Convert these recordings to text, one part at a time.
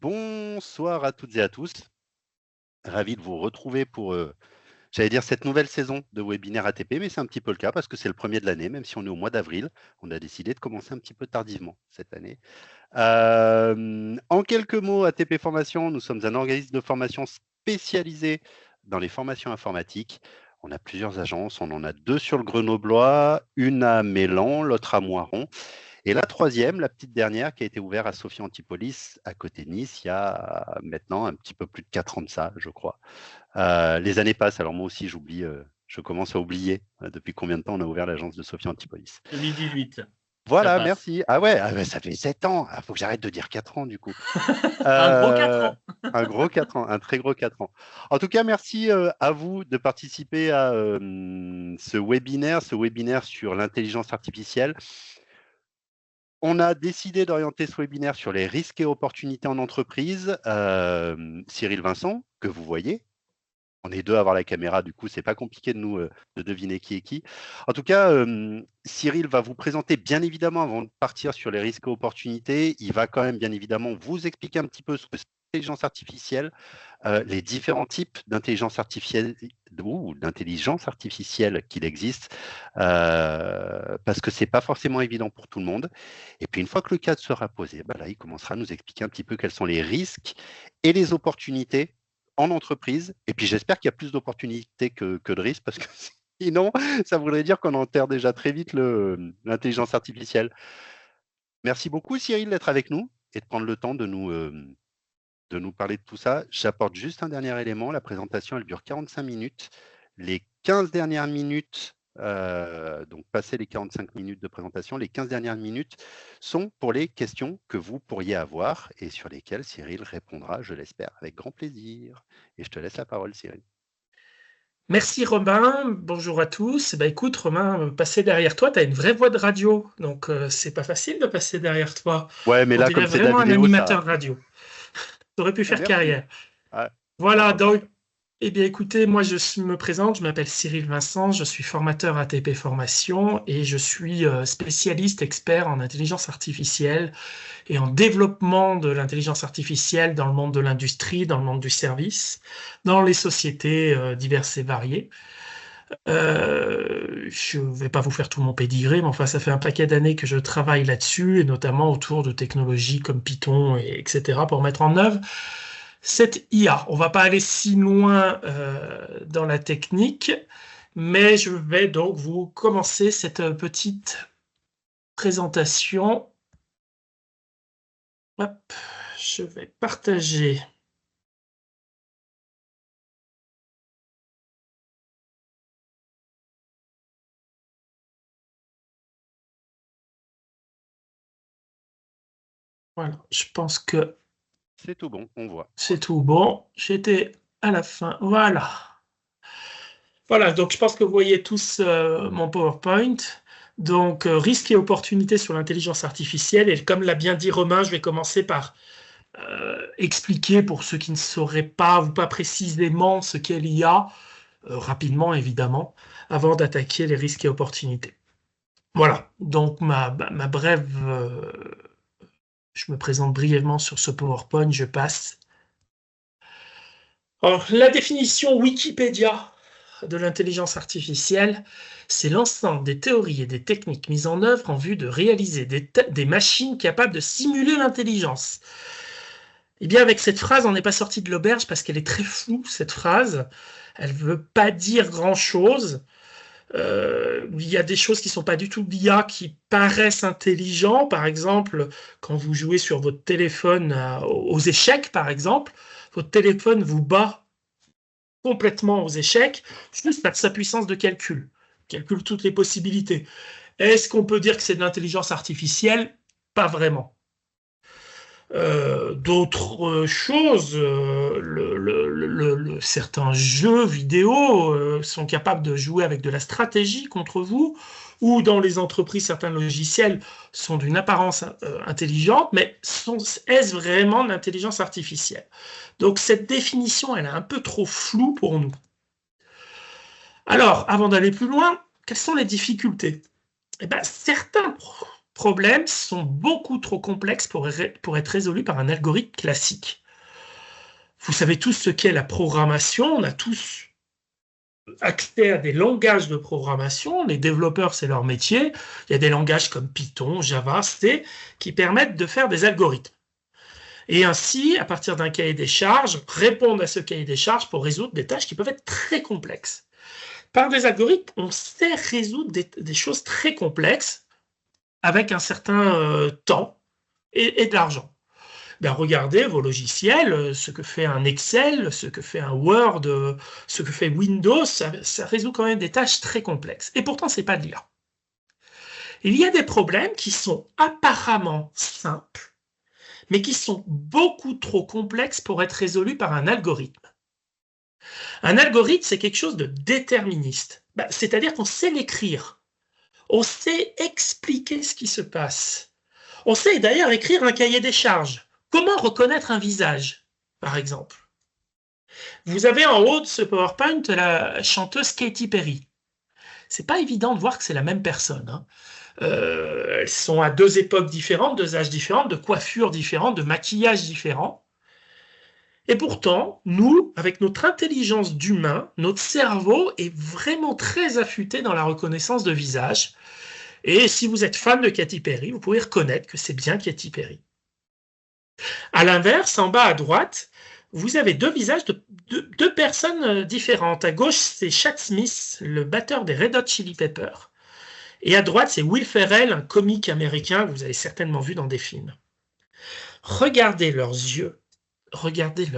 Bonsoir à toutes et à tous. Ravi de vous retrouver pour, j'allais dire cette nouvelle saison de webinaire ATP, mais c'est un petit peu le cas parce que c'est le premier de l'année, même si on est au mois d'avril. On a décidé de commencer un petit peu tardivement cette année. En quelques mots, ATP Formation, nous sommes un organisme de formation spécialisé dans les formations informatiques. On a plusieurs agences, on en a 2 sur le Grenoblois, une à Mélan, l'autre à Moiron. Et la troisième, la petite dernière, qui a été ouverte à Sophia Antipolis, à côté de Nice, il y a maintenant un petit peu plus de 4 ans de ça, je crois. Les années passent, alors moi aussi j'oublie, je commence à oublier depuis combien de temps on a ouvert l'agence de Sophia Antipolis. 2018. Voilà, merci. Ah ouais, ça fait 7 ans. Il faut que j'arrête de dire 4 ans du coup. Un gros 4 ans. Un gros 4 ans, un très gros 4 ans. En tout cas, merci à vous de participer à ce webinaire sur l'intelligence artificielle. On a décidé d'orienter ce webinaire sur les risques et opportunités en entreprise. Cyril Vincent, que vous voyez. On est 2 à avoir la caméra, du coup, c'est pas compliqué de nous de deviner qui est qui. En tout cas, Cyril va vous présenter, bien évidemment, avant de partir sur les risques et opportunités, il va quand même, bien évidemment, vous expliquer un petit peu ce que c'est l'intelligence artificielle, les différents types d'intelligence artificielle qu'il existe, parce que c'est pas forcément évident pour tout le monde. Et puis, une fois que le cadre sera posé, bah là, il commencera à nous expliquer un petit peu quels sont les risques et les opportunités en entreprise. Et puis, j'espère qu'il y a plus d'opportunités que de risques, parce que sinon, ça voudrait dire qu'on enterre déjà très vite l'intelligence artificielle. Merci beaucoup, Cyril, d'être avec nous et de prendre le temps de nous parler de tout ça. J'apporte juste un dernier élément. La présentation, elle dure 45 minutes. Les 15 dernières minutes, donc passer les 45 minutes de présentation, les 15 dernières minutes sont pour les questions que vous pourriez avoir et sur lesquelles Cyril répondra, je l'espère, avec grand plaisir. Et je te laisse la parole, Cyril. Merci Romain, bonjour à tous. Bah, écoute Romain, passer derrière toi, tu as une vraie voix de radio, donc c'est pas facile de passer derrière toi. Ouais, mais On là, comme dirait c'est de la vraiment un vidéo, ça. animateur radio. Tu aurais pu Ah, faire merci. carrière. Ah, Voilà, content de donc, t'entendre. eh bien écoutez, moi me présente, je m'appelle Cyril Vincent, je suis formateur ATP Formation et je suis spécialiste expert en intelligence artificielle et en développement de l'intelligence artificielle dans le monde de l'industrie, dans le monde du service, dans les sociétés diverses et variées. Je ne vais pas vous faire tout mon pédigré, mais enfin, ça fait un paquet d'années que je travaille là-dessus, et notamment autour de technologies comme Python, etc., pour mettre en œuvre cette IA. On va pas aller si loin dans la technique, mais je vais donc vous commencer cette petite présentation. Hop, je vais partager. Voilà, je pense que C'est tout bon, on voit. c'est tout bon. J'étais à la fin. Voilà. Voilà, donc je pense que vous voyez tous mon PowerPoint. Donc, risques et opportunités sur l'intelligence artificielle. Et comme l'a bien dit Romain, je vais commencer par expliquer pour ceux qui ne sauraient pas ou pas précisément ce qu'est l'IA, rapidement évidemment, avant d'attaquer les risques et opportunités. Voilà, donc ma brève, je me présente brièvement sur ce PowerPoint, je passe. Alors, la définition Wikipédia de l'intelligence artificielle, c'est l'ensemble des théories et des techniques mises en œuvre en vue de réaliser des machines capables de simuler l'intelligence. Eh bien, avec cette phrase, on n'est pas sorti de l'auberge parce qu'elle est très floue, cette phrase. Elle ne veut pas dire grand-chose. Il y a des choses qui ne sont pas du tout d'IA qui paraissent intelligents. Par exemple, quand vous jouez sur votre téléphone aux échecs, par exemple, votre téléphone vous bat complètement aux échecs, juste par sa puissance de calcul. Calcule toutes les possibilités. Est-ce qu'on peut dire que c'est de l'intelligence artificielle? Pas vraiment. D'autres choses, certains jeux vidéo sont capables de jouer avec de la stratégie contre vous, ou dans les entreprises, certains logiciels sont d'une apparence intelligente, mais est-ce vraiment de l'intelligence artificielle? Donc cette définition, elle est un peu trop floue pour nous. Alors, avant d'aller plus loin, quelles sont les difficultés? Eh ben, certains problèmes sont beaucoup trop complexes pour être résolus par un algorithme classique. Vous savez tous ce qu'est la programmation, on a tous accès à des langages de programmation, les développeurs c'est leur métier, il y a des langages comme Python, Java, C, qui permettent de faire des algorithmes. Et ainsi, à partir d'un cahier des charges, répondre à ce cahier des charges pour résoudre des tâches qui peuvent être très complexes. Par des algorithmes, on sait résoudre des choses très complexes avec un certain temps et de l'argent. Ben regardez vos logiciels, ce que fait un Excel, ce que fait un Word, ce que fait Windows, ça résout quand même des tâches très complexes. Et pourtant, c'est pas de l'IA. Il y a des problèmes qui sont apparemment simples, mais qui sont beaucoup trop complexes pour être résolus par un algorithme. Un algorithme, c'est quelque chose de déterministe. Ben, c'est-à-dire qu'on sait l'écrire. On sait expliquer ce qui se passe. On sait d'ailleurs écrire un cahier des charges. Comment reconnaître un visage, par exemple? Vous avez en haut de ce PowerPoint la chanteuse Katy Perry. C'est pas évident de voir que c'est la même personne. Hein. Elles sont à deux époques différentes, deux âges différents, de coiffures différentes, de maquillages différents. Et pourtant, nous, avec notre intelligence d'humain, notre cerveau est vraiment très affûté dans la reconnaissance de visage. Et si vous êtes fan de Katy Perry, vous pouvez reconnaître que c'est bien Katy Perry. À l'inverse, en bas à droite, vous avez deux visages de deux personnes différentes. À gauche, c'est Chad Smith, le batteur des Red Hot Chili Peppers. Et à droite, c'est Will Ferrell, un comique américain que vous avez certainement vu dans des films. Regardez leurs yeux, regardez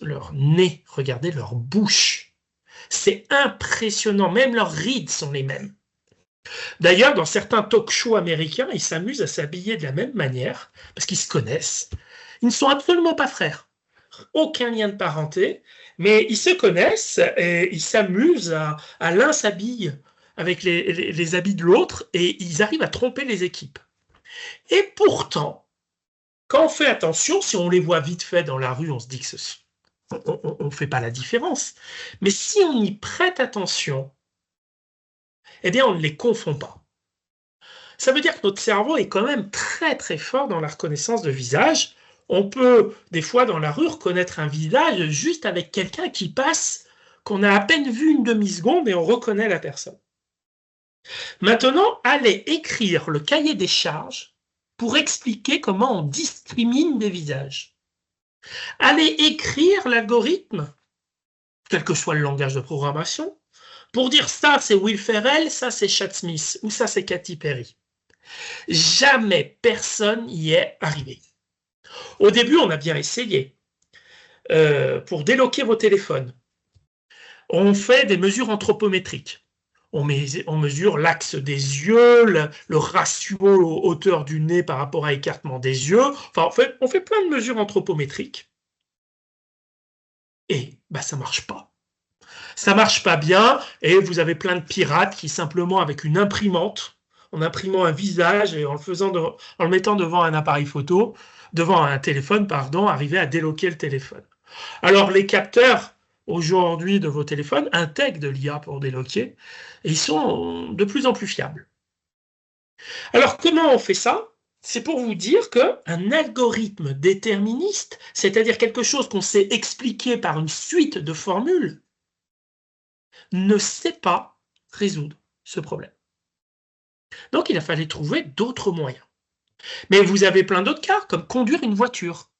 leur nez, regardez leur bouche. C'est impressionnant, même leurs rides sont les mêmes. D'ailleurs, dans certains talk-shows américains, ils s'amusent à s'habiller de la même manière, parce qu'ils se connaissent. Ils ne sont absolument pas frères. Aucun lien de parenté, mais ils se connaissent et ils s'amusent à l'un s'habille avec les habits de l'autre et ils arrivent à tromper les équipes. Et pourtant, quand on fait attention, si on les voit vite fait dans la rue, on se dit que on ne fait pas la différence. Mais si on y prête attention, eh bien, on ne les confond pas. Ça veut dire que notre cerveau est quand même très très fort dans la reconnaissance de visage. On peut, des fois, dans la rue, reconnaître un visage juste avec quelqu'un qui passe, qu'on a à peine vu une demi-seconde et on reconnaît la personne. Maintenant, allez écrire le cahier des charges pour expliquer comment on discrimine des visages. Allez écrire l'algorithme, quel que soit le langage de programmation, pour dire ça c'est Will Ferrell, ça c'est Chad Smith ou ça c'est Katy Perry. Jamais personne n'y est arrivé. Au début, on a bien essayé. Pour déloquer vos téléphones, on fait des mesures anthropométriques. On mesure l'axe des yeux, le ratio hauteur du nez par rapport à l'écartement des yeux. Enfin, on fait plein de mesures anthropométriques. Et ça marche pas. Ça marche pas bien, et vous avez plein de pirates qui simplement avec une imprimante, en imprimant un visage et en le mettant devant un appareil photo, devant un téléphone, arrivaient à déloquer le téléphone. Alors les capteurs aujourd'hui de vos téléphones intègrent de l'IA pour déloquer, et ils sont de plus en plus fiables. Alors comment on fait ça? C'est pour vous dire qu'un algorithme déterministe, c'est-à-dire quelque chose qu'on sait expliquer par une suite de formules, ne sait pas résoudre ce problème. Donc il a fallu trouver d'autres moyens. Mais vous avez plein d'autres cas, comme conduire une voiture.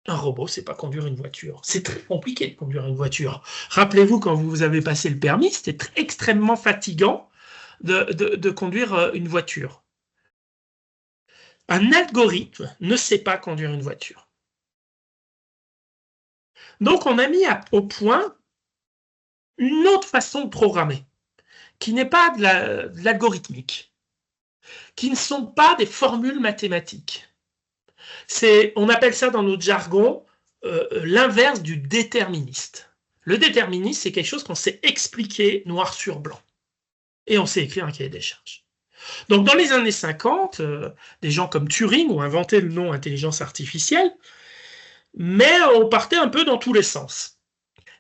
Un robot, c'est pas conduire une voiture. C'est très compliqué de conduire une voiture. Rappelez-vous, quand vous avez passé le permis, c'était extrêmement fatigant de conduire une voiture. Un algorithme ne sait pas conduire une voiture. Donc on a mis au point une autre façon de programmer, qui n'est pas de l'algorithmique, qui ne sont pas des formules mathématiques. On appelle ça dans notre jargon l'inverse du déterministe. Le déterministe, c'est quelque chose qu'on sait expliquer noir sur blanc. Et on sait écrire un cahier des charges. Donc dans les années 50, des gens comme Turing ont inventé le nom intelligence artificielle, mais on partait un peu dans tous les sens.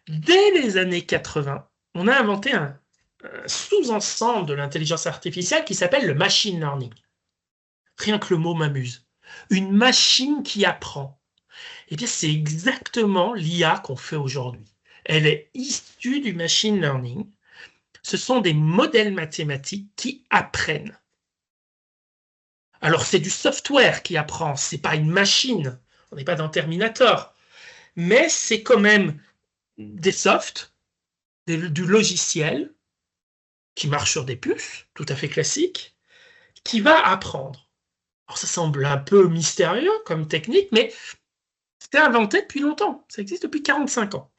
Dès les années 80, on a inventé un sous-ensemble de l'intelligence artificielle qui s'appelle le machine learning. Rien que le mot m'amuse. Une machine qui apprend. Eh bien, c'est exactement l'IA qu'on fait aujourd'hui. Elle est issue du machine learning. Ce sont des modèles mathématiques qui apprennent. Alors, c'est du software qui apprend, c'est pas une machine. On n'est pas dans Terminator. Mais c'est quand même des softs, du logiciel qui marche sur des puces, tout à fait classique, qui va apprendre. Alors, ça semble un peu mystérieux comme technique, mais c'était inventé depuis longtemps. Ça existe depuis 45 ans.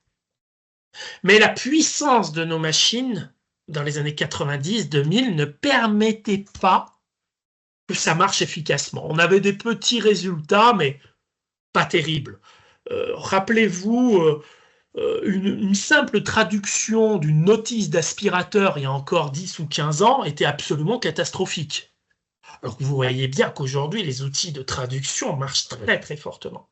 Mais la puissance de nos machines, dans les années 90-2000, ne permettait pas que ça marche efficacement. On avait des petits résultats, mais pas terribles. Rappelez-vous, une simple traduction d'une notice d'aspirateur il y a encore 10 ou 15 ans était absolument catastrophique. Alors que vous voyez bien qu'aujourd'hui, les outils de traduction marchent très très fortement.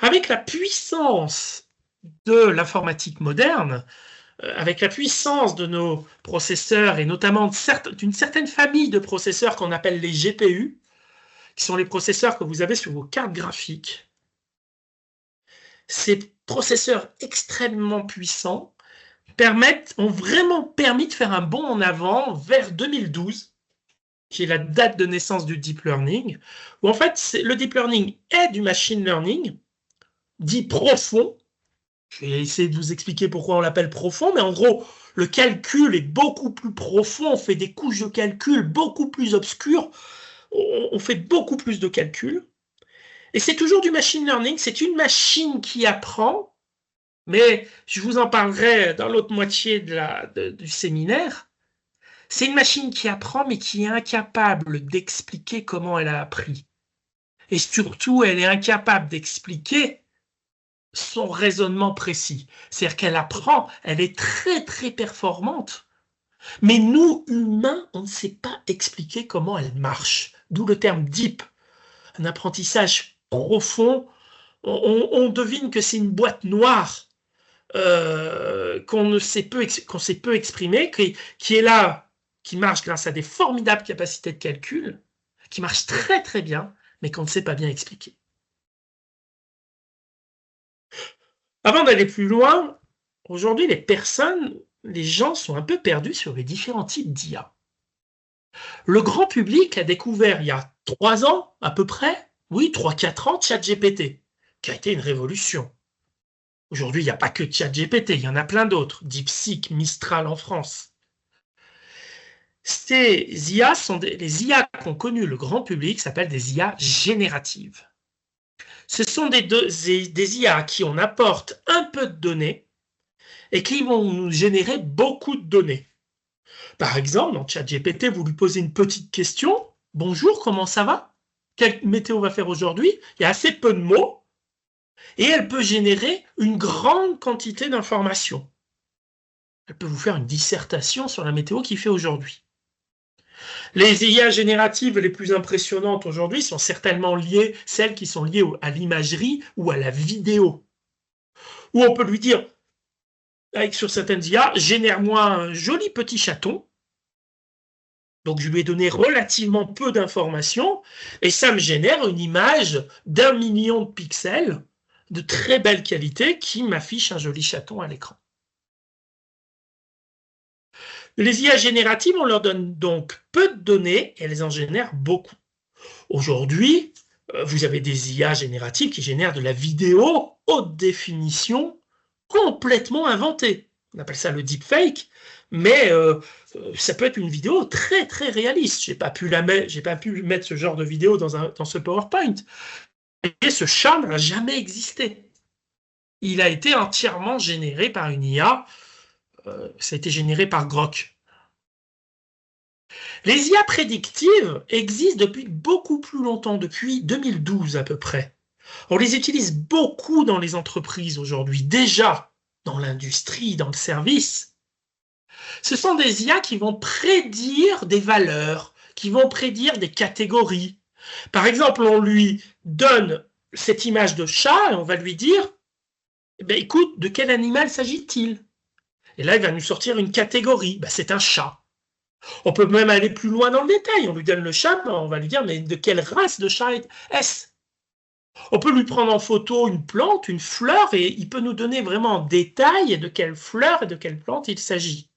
Avec la puissance de l'informatique moderne, avec la puissance de nos processeurs et notamment d'une certaine famille de processeurs qu'on appelle les GPU, qui sont les processeurs que vous avez sur vos cartes graphiques, ces processeurs extrêmement puissants ont vraiment permis de faire un bond en avant vers 2012, qui est la date de naissance du deep learning, où en fait le deep learning est du machine learning, dit profond. Je vais essayer de vous expliquer pourquoi on l'appelle profond, mais en gros, le calcul est beaucoup plus profond, on fait des couches de calcul beaucoup plus obscures, on fait beaucoup plus de calculs. Et c'est toujours du machine learning, c'est une machine qui apprend, mais je vous en parlerai dans l'autre moitié du séminaire. C'est une machine qui apprend, mais qui est incapable d'expliquer comment elle a appris. Et surtout, elle est incapable d'expliquer son raisonnement précis. C'est-à-dire qu'elle apprend, elle est très très performante, mais nous, humains, on ne sait pas expliquer comment elle marche. D'où le terme deep, un apprentissage profond. On devine que c'est une boîte noire qu'on sait peu exprimer, qui est là, qui marche grâce à des formidables capacités de calcul, qui marche très très bien, mais qu'on ne sait pas bien expliquer. Avant d'aller plus loin, aujourd'hui, les gens sont un peu perdus sur les différents types d'IA. Le grand public a découvert il y a 3 ans, à peu près, oui, 3-4 ans, ChatGPT, qui a été une révolution. Aujourd'hui, il n'y a pas que ChatGPT, il y en a plein d'autres, DeepSeek, Mistral en France. Ces IA les IA qu'ont connu le grand public s'appellent des IA génératives. Ce sont des IA qui on apporte un peu de données et qui vont nous générer beaucoup de données. Par exemple, dans ChatGPT, vous lui posez une petite question. Bonjour, comment ça va? Quelle météo va faire aujourd'hui? Il y a assez peu de mots et elle peut générer une grande quantité d'informations. Elle peut vous faire une dissertation sur la météo qu'il fait aujourd'hui. Les IA génératives les plus impressionnantes aujourd'hui sont certainement celles qui sont liées à l'imagerie ou à la vidéo. Où on peut lui dire, sur certaines IA, génère-moi un joli petit chaton. Donc je lui ai donné relativement peu d'informations et ça me génère une image d'1 million de pixels de très belle qualité qui m'affiche un joli chaton à l'écran. Les IA génératives, on leur donne donc peu de données et elles en génèrent beaucoup. Aujourd'hui, vous avez des IA génératives qui génèrent de la vidéo haute définition complètement inventée. On appelle ça le deepfake, mais ça peut être une vidéo très très réaliste. J'ai pas pu mettre ce genre de vidéo dans ce PowerPoint. Et ce chat n'a jamais existé. Il a été entièrement généré par une IA. Ça a été généré par Grok. Les IA prédictives existent depuis beaucoup plus longtemps, depuis 2012 à peu près. On les utilise beaucoup dans les entreprises aujourd'hui, déjà dans l'industrie, dans le service. Ce sont des IA qui vont prédire des valeurs, qui vont prédire des catégories. Par exemple, on lui donne cette image de chat et on va lui dire écoute, de quel animal s'agit-il? Et là, il va nous sortir une catégorie. C'est un chat. On peut même aller plus loin dans le détail. On lui donne le chat, on va lui dire, mais de quelle race de chat est-ce? On peut lui prendre en photo une plante, une fleur, et il peut nous donner vraiment en détail de quelle fleur et de quelle plante il s'agit.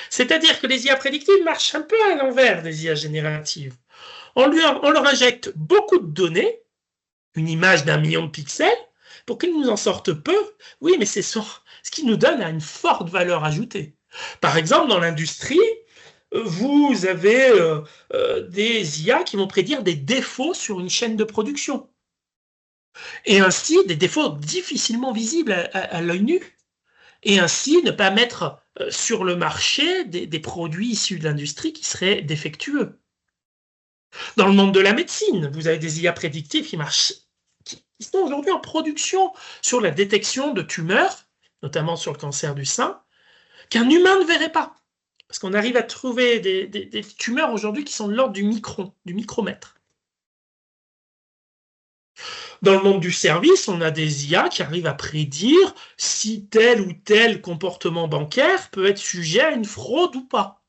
C'est-à-dire que les IA prédictives marchent un peu à l'envers des IA génératives. On leur injecte beaucoup de données, une image d'1 million de pixels, pour qu'ils nous en sortent peu. Oui, mais c'est ce qui nous donne une forte valeur ajoutée. Par exemple, dans l'industrie, vous avez des IA qui vont prédire des défauts sur une chaîne de production. Et ainsi, des défauts difficilement visibles à l'œil nu. Et ainsi, ne pas mettre sur le marché des produits issus de l'industrie qui seraient défectueux. Dans le monde de la médecine, vous avez des IA prédictives qui sont aujourd'hui en production sur la détection de tumeurs, notamment sur le cancer du sein, qu'un humain ne verrait pas. Parce qu'on arrive à trouver des tumeurs aujourd'hui qui sont de l'ordre du micron, du micromètre. Dans le monde du service, on a des IA qui arrivent à prédire si tel ou tel comportement bancaire peut être sujet à une fraude ou pas.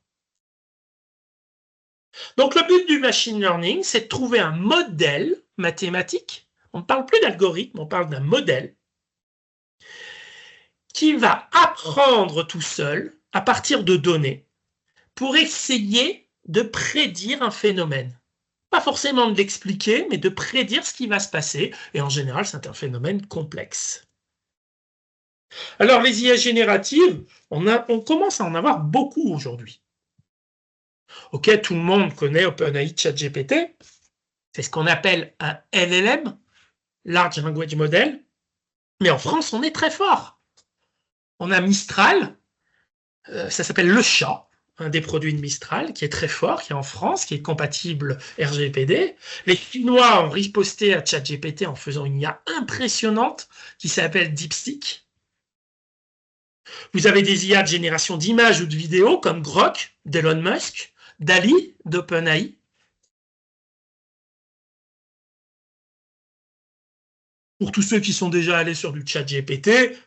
Donc le but du machine learning, c'est de trouver un modèle mathématique. On ne parle plus d'algorithme, on parle d'un modèle qui va apprendre tout seul à partir de données pour essayer de prédire un phénomène. Pas forcément de l'expliquer, mais de prédire ce qui va se passer. Et en général, c'est un phénomène complexe. Alors, les IA génératives, on commence à en avoir beaucoup aujourd'hui. Ok, tout le monde connaît OpenAI ChatGPT. C'est ce qu'on appelle un LLM, Large Language Model. Mais en France, on est très fort. On a Mistral, ça s'appelle le chat, un des produits de Mistral, qui est très fort, qui est en France, qui est compatible RGPD. Les Chinois ont riposté à ChatGPT en faisant une IA impressionnante qui s'appelle DeepSeek. Vous avez des IA de génération d'images ou de vidéos comme Grok d'Elon Musk, DALL-E d'OpenAI. Pour tous ceux qui sont déjà allés sur du ChatGPT,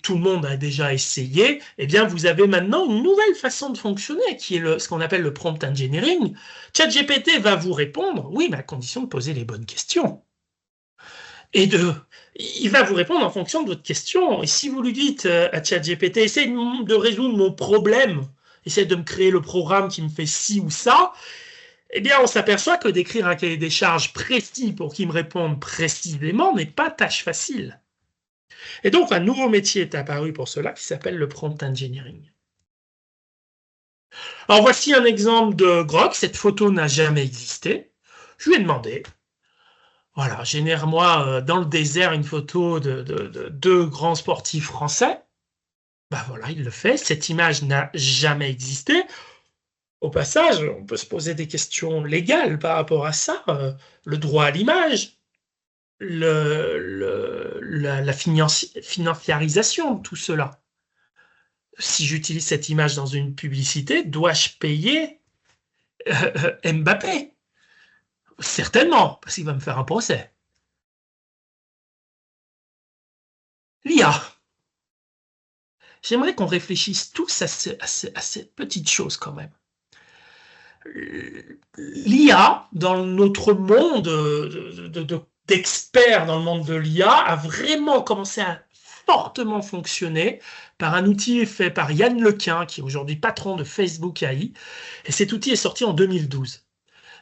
tout le monde a déjà essayé, eh bien vous avez maintenant une nouvelle façon de fonctionner qui est ce qu'on appelle le prompt engineering. ChatGPT va vous répondre, oui, mais à condition de poser les bonnes questions. Il va vous répondre en fonction de votre question. Et si vous lui dites à ChatGPT, essaye de résoudre mon problème, essaye de me créer le programme qui me fait ci ou ça, eh bien, on s'aperçoit que d'écrire un cahier des charges précis pour qu'il me réponde précisément n'est pas tâche facile. Et donc, un nouveau métier est apparu pour cela qui s'appelle le prompt engineering. Alors, voici un exemple de Grok. Cette photo n'a jamais existé. Je lui ai demandé, voilà, génère-moi dans le désert une photo de deux grands sportifs français. Ben voilà, il le fait. Cette image n'a jamais existé. Au passage, on peut se poser des questions légales par rapport à ça, le droit à l'image, la financiarisation de tout cela. Si j'utilise cette image dans une publicité, dois-je payer Mbappé? Certainement, parce qu'il va me faire un procès. L'IA. J'aimerais qu'on réfléchisse tous à cette petite chose quand même. L'IA, dans notre monde d'experts dans le monde de l'IA, a vraiment commencé à fortement fonctionner par un outil fait par Yann Lequin, qui est aujourd'hui patron de Facebook AI. Et cet outil est sorti en 2012.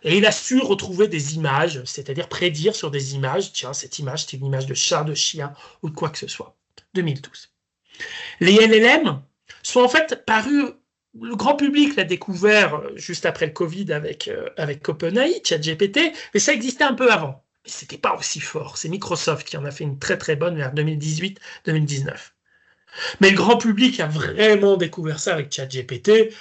Et il a su retrouver des images, c'est-à-dire prédire sur des images, tiens, cette image, c'est une image de chat, de chien, ou de quoi que ce soit. 2012. Les LLM sont en fait parus. Le grand public l'a découvert juste après le Covid avec OpenAI, ChatGPT, mais ça existait un peu avant. Mais c'était pas aussi fort. C'est Microsoft qui en a fait une très très bonne vers 2018-2019. Mais le grand public a vraiment découvert ça avec ChatGPT.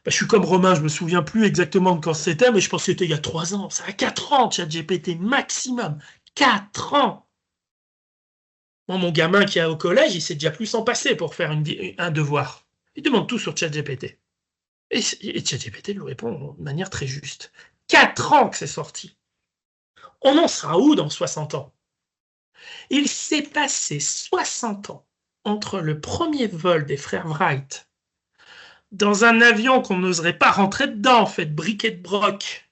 Je suis comme Romain, je me souviens plus exactement de quand c'était, mais je pense que c'était il y a 3 ans. Ça a 4 ans, ChatGPT maximum. 4 ans. Moi, mon gamin qui est au collège, il sait déjà plus s'en passer pour faire un devoir. Il demande tout sur ChatGPT. Et ChatGPT lui répond de manière très juste. 4 ans que c'est sorti. On en sera où dans 60 ans? Il s'est passé 60 ans entre le premier vol des frères Wright dans un avion qu'on n'oserait pas rentrer dedans, fait de briquet de broc,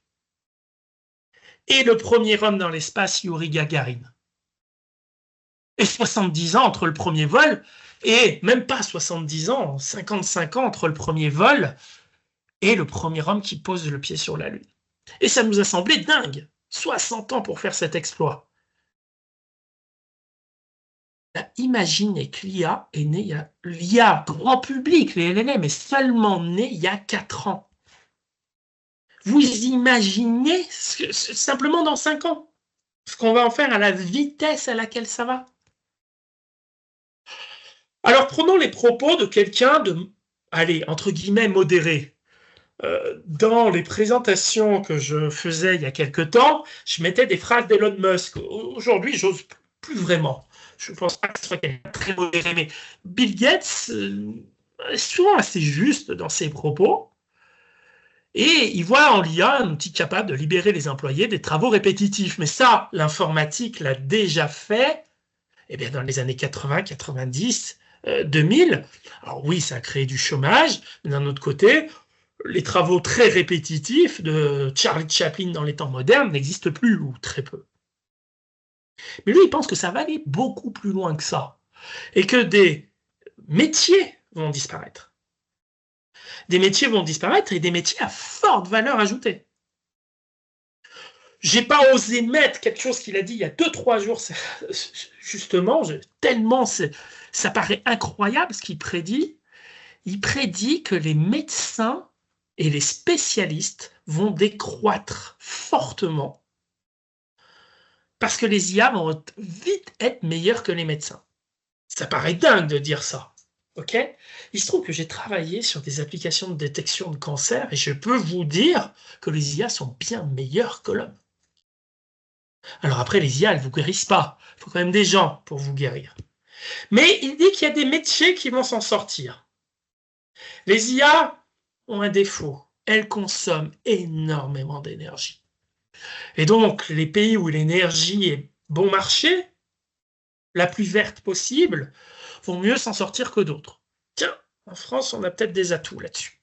et le premier homme dans l'espace, Yuri Gagarin. Et 70 ans entre le premier vol, et même pas 70 ans, 55 ans entre le premier vol et le premier homme qui pose le pied sur la Lune. Et ça nous a semblé dingue. 60 ans pour faire cet exploit. Imaginez que l'IA est née, l'IA grand public, les LLM, est seulement née il y a 4 ans. Vous imaginez simplement dans 5 ans ce qu'on va en faire à la vitesse à laquelle ça va. Alors prenons les propos de quelqu'un de, allez, entre guillemets, modéré. Dans les présentations que je faisais il y a quelque temps, je mettais des phrases d'Elon Musk. Aujourd'hui, j'ose plus vraiment. Je ne pense pas que ce soit quelqu'un de très modéré, mais Bill Gates est souvent assez juste dans ses propos. Et il voit en l'IA un outil capable de libérer les employés des travaux répétitifs. Mais ça, l'informatique l'a déjà fait dans les années 80, 90, 2000. Alors oui, ça a créé du chômage, mais d'un autre côté, les travaux très répétitifs de Charlie Chaplin dans les temps modernes n'existent plus, ou très peu. Mais lui, il pense que ça va aller beaucoup plus loin que ça, et que des métiers vont disparaître. Des métiers vont disparaître, et des métiers à forte valeur ajoutée. J'ai pas osé mettre quelque chose qu'il a dit il y a 2-3 jours, justement, tellement ça paraît incroyable ce qu'il prédit. Il prédit que les médecins et les spécialistes vont décroître fortement parce que les IA vont vite être meilleurs que les médecins. Ça paraît dingue de dire ça. Ok ? Il se trouve que j'ai travaillé sur des applications de détection de cancer et je peux vous dire que les IA sont bien meilleurs que l'homme. Alors après, les IA, elles ne vous guérissent pas. Il faut quand même des gens pour vous guérir. Mais il dit qu'il y a des métiers qui vont s'en sortir. Les IA ont un défaut. Elles consomment énormément d'énergie. Et donc, les pays où l'énergie est bon marché, la plus verte possible, vont mieux s'en sortir que d'autres. Tiens, en France, on a peut-être des atouts là-dessus.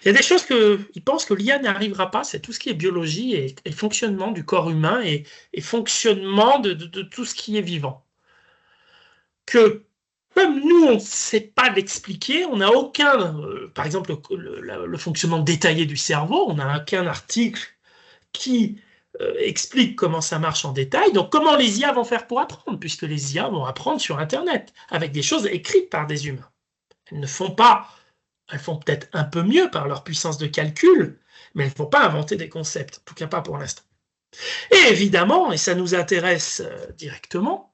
Il y a des choses qu'ils pensent que l'IA n'arrivera pas, c'est tout ce qui est biologie et fonctionnement du corps humain et fonctionnement de tout ce qui est vivant. Que comme nous, on ne sait pas l'expliquer, on n'a aucun, par exemple, le fonctionnement détaillé du cerveau, on n'a aucun article qui explique comment ça marche en détail. Donc, comment les IA vont faire pour apprendre, puisque les IA vont apprendre sur Internet, avec des choses écrites par des humains. Elles ne font pas, elles font peut-être un peu mieux par leur puissance de calcul, mais elles ne vont pas inventer des concepts, en tout cas pas pour l'instant. Et évidemment, et ça nous intéresse directement,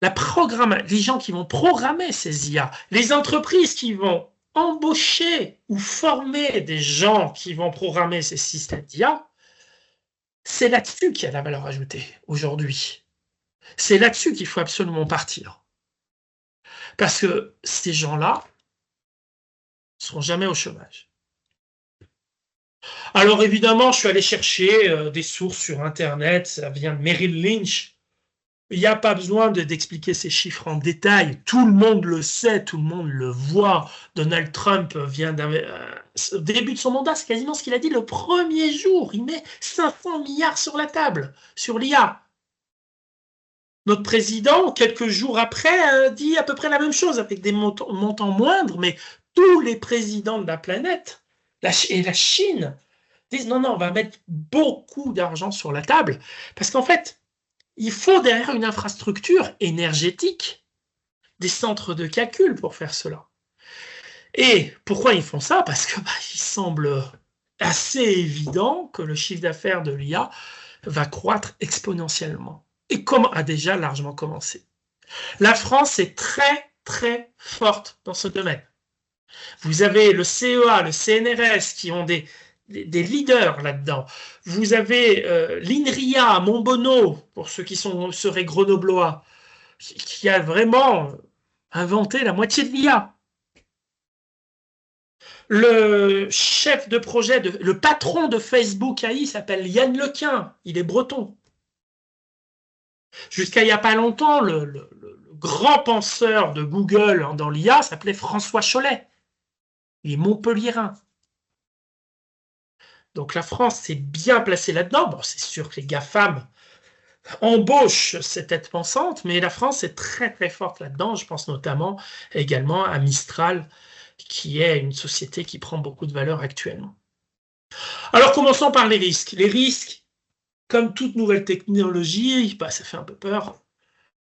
les gens qui vont programmer ces IA, les entreprises qui vont embaucher ou former des gens qui vont programmer ces systèmes d'IA, c'est là-dessus qu'il y a la valeur ajoutée aujourd'hui. C'est là-dessus qu'il faut absolument partir. Parce que ces gens-là ne seront jamais au chômage. Alors évidemment, je suis allé chercher des sources sur Internet, ça vient de Merrill Lynch. Il n'y a pas besoin d'expliquer ces chiffres en détail. Tout le monde le sait, tout le monde le voit. Donald Trump vient au début de son mandat, c'est quasiment ce qu'il a dit le premier jour. Il met 500 milliards sur la table, sur l'IA. Notre président, quelques jours après, dit à peu près la même chose, avec des montants moindres, mais tous les présidents de la planète, et la Chine, disent non, on va mettre beaucoup d'argent sur la table, parce qu'en fait, il faut derrière une infrastructure énergétique, des centres de calcul pour faire cela. Et pourquoi ils font ça? Parce que il semble assez évident que le chiffre d'affaires de l'IA va croître exponentiellement. Et comme a déjà largement commencé. La France est très, très forte dans ce domaine. Vous avez le CEA, le CNRS qui ont des leaders là-dedans. Vous avez l'INRIA à Montbonneau, pour ceux qui seraient grenoblois, qui a vraiment inventé la moitié de l'IA. Le chef de projet, le patron de Facebook AI s'appelle Yann Lequin, il est breton. Jusqu'à il n'y a pas longtemps, le grand penseur de Google dans l'IA s'appelait François Chollet. Il est montpelliérain. Donc la France s'est bien placée là-dedans. Bon, c'est sûr que les GAFAM embauchent cette tête pensante, mais la France est très très forte là-dedans. Je pense notamment également à Mistral, qui est une société qui prend beaucoup de valeur actuellement. Alors commençons par les risques. Les risques, comme toute nouvelle technologie, bah, ça fait un peu peur.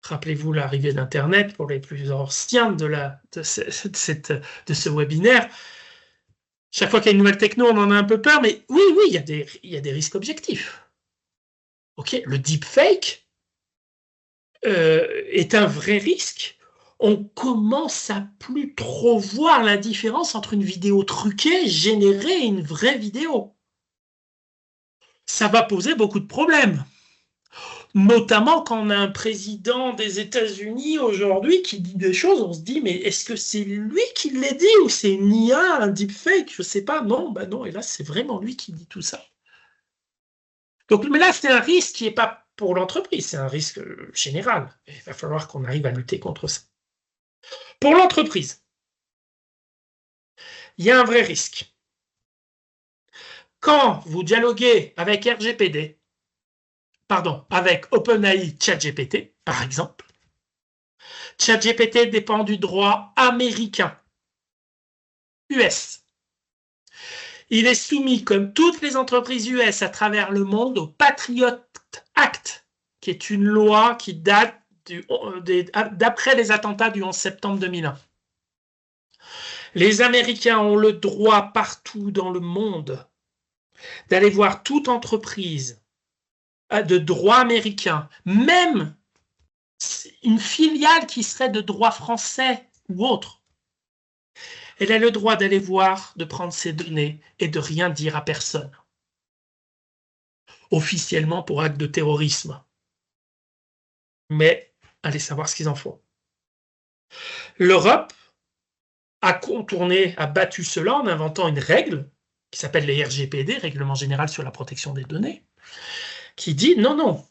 Rappelez-vous l'arrivée d'Internet pour les plus anciens de ce webinaire. Chaque fois qu'il y a une nouvelle techno, on en a un peu peur, mais oui, il y a des risques objectifs. Ok, le deepfake est un vrai risque. On commence à plus trop voir la différence entre une vidéo truquée générée et une vraie vidéo. Ça va poser beaucoup de problèmes. Notamment quand on a un président des États-Unis aujourd'hui qui dit des choses, on se dit, mais est-ce que c'est lui qui l'a dit ou c'est une IA, un deepfake? Je ne sais pas. Non, bah non, et là, c'est vraiment lui qui dit tout ça. Donc, mais là, c'est un risque qui n'est pas pour l'entreprise, c'est un risque général. Il va falloir qu'on arrive à lutter contre ça. Pour l'entreprise, il y a un vrai risque. Quand vous dialoguez avec RGPD, avec OpenAI ChatGPT, par exemple, ChatGPT dépend du droit américain, US. Il est soumis, comme toutes les entreprises US à travers le monde, au Patriot Act, qui est une loi qui date d'après les attentats du 11 septembre 2001. Les Américains ont le droit partout dans le monde d'aller voir toute entreprise de droit américain, même une filiale qui serait de droit français ou autre. Elle a le droit d'aller voir, de prendre ses données et de rien dire à personne. Officiellement pour acte de terrorisme. Mais allez savoir ce qu'ils en font. L'Europe a contourné, a battu cela en inventant une règle qui s'appelle les RGPD, Règlement général sur la protection des données, qui dit non,